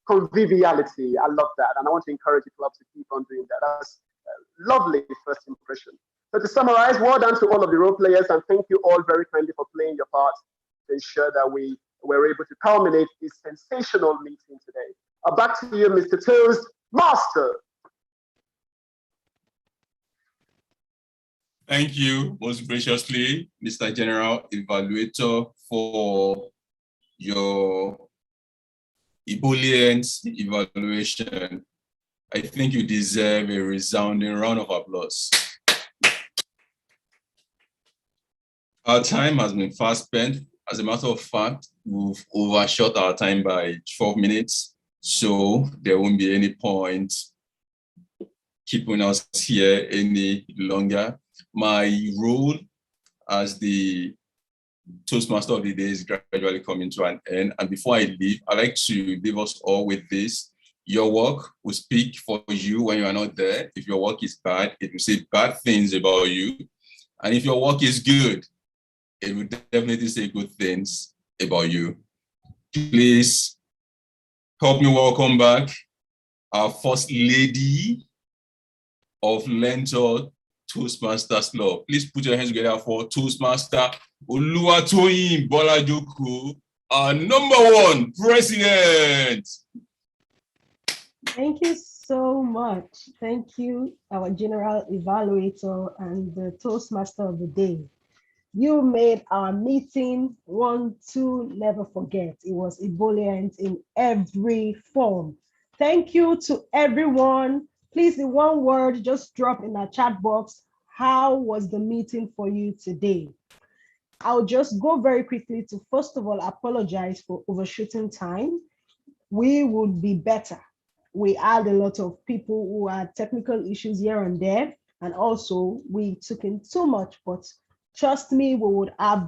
conviviality. I love that, and I want to encourage the club to keep on doing that. That's a lovely first impression. So to summarize, well done to all of the role players, and thank you all very kindly for playing your part to ensure that we were able to culminate this sensational meeting today. Back to you, Mr. Toastmaster. Thank you most graciously, Mr. General Evaluator, for your ebullient evaluation. I think you deserve a resounding round of applause. Our time has been fast spent. As a matter of fact, we've overshot our time by 12 minutes, so there won't be any point keeping us here any longer. My role as the Toastmaster of the day is gradually coming to an end. And before I leave, I'd like to leave us all with this. Your work will speak for you when you are not there. If your work is bad, it will say bad things about you. And if your work is good, it will definitely say good things about you. Please help me welcome back our First Lady of Learntor Toastmasters Club. Please put your hands together for Toastmaster Uluwatu Bolajoko, our #1 president. Thank you so much. Thank you, our general evaluator and the Toastmaster of the day. You made our meeting one to never forget. It was ebullient in every form. Thank you to everyone. Please, in one word, just drop in our chat box, how was the meeting for you today? I'll just go very quickly to, first of all, apologize for overshooting time. We would be better. We had a lot of people who had technical issues here and there, and also we took in too much, but trust me, we would have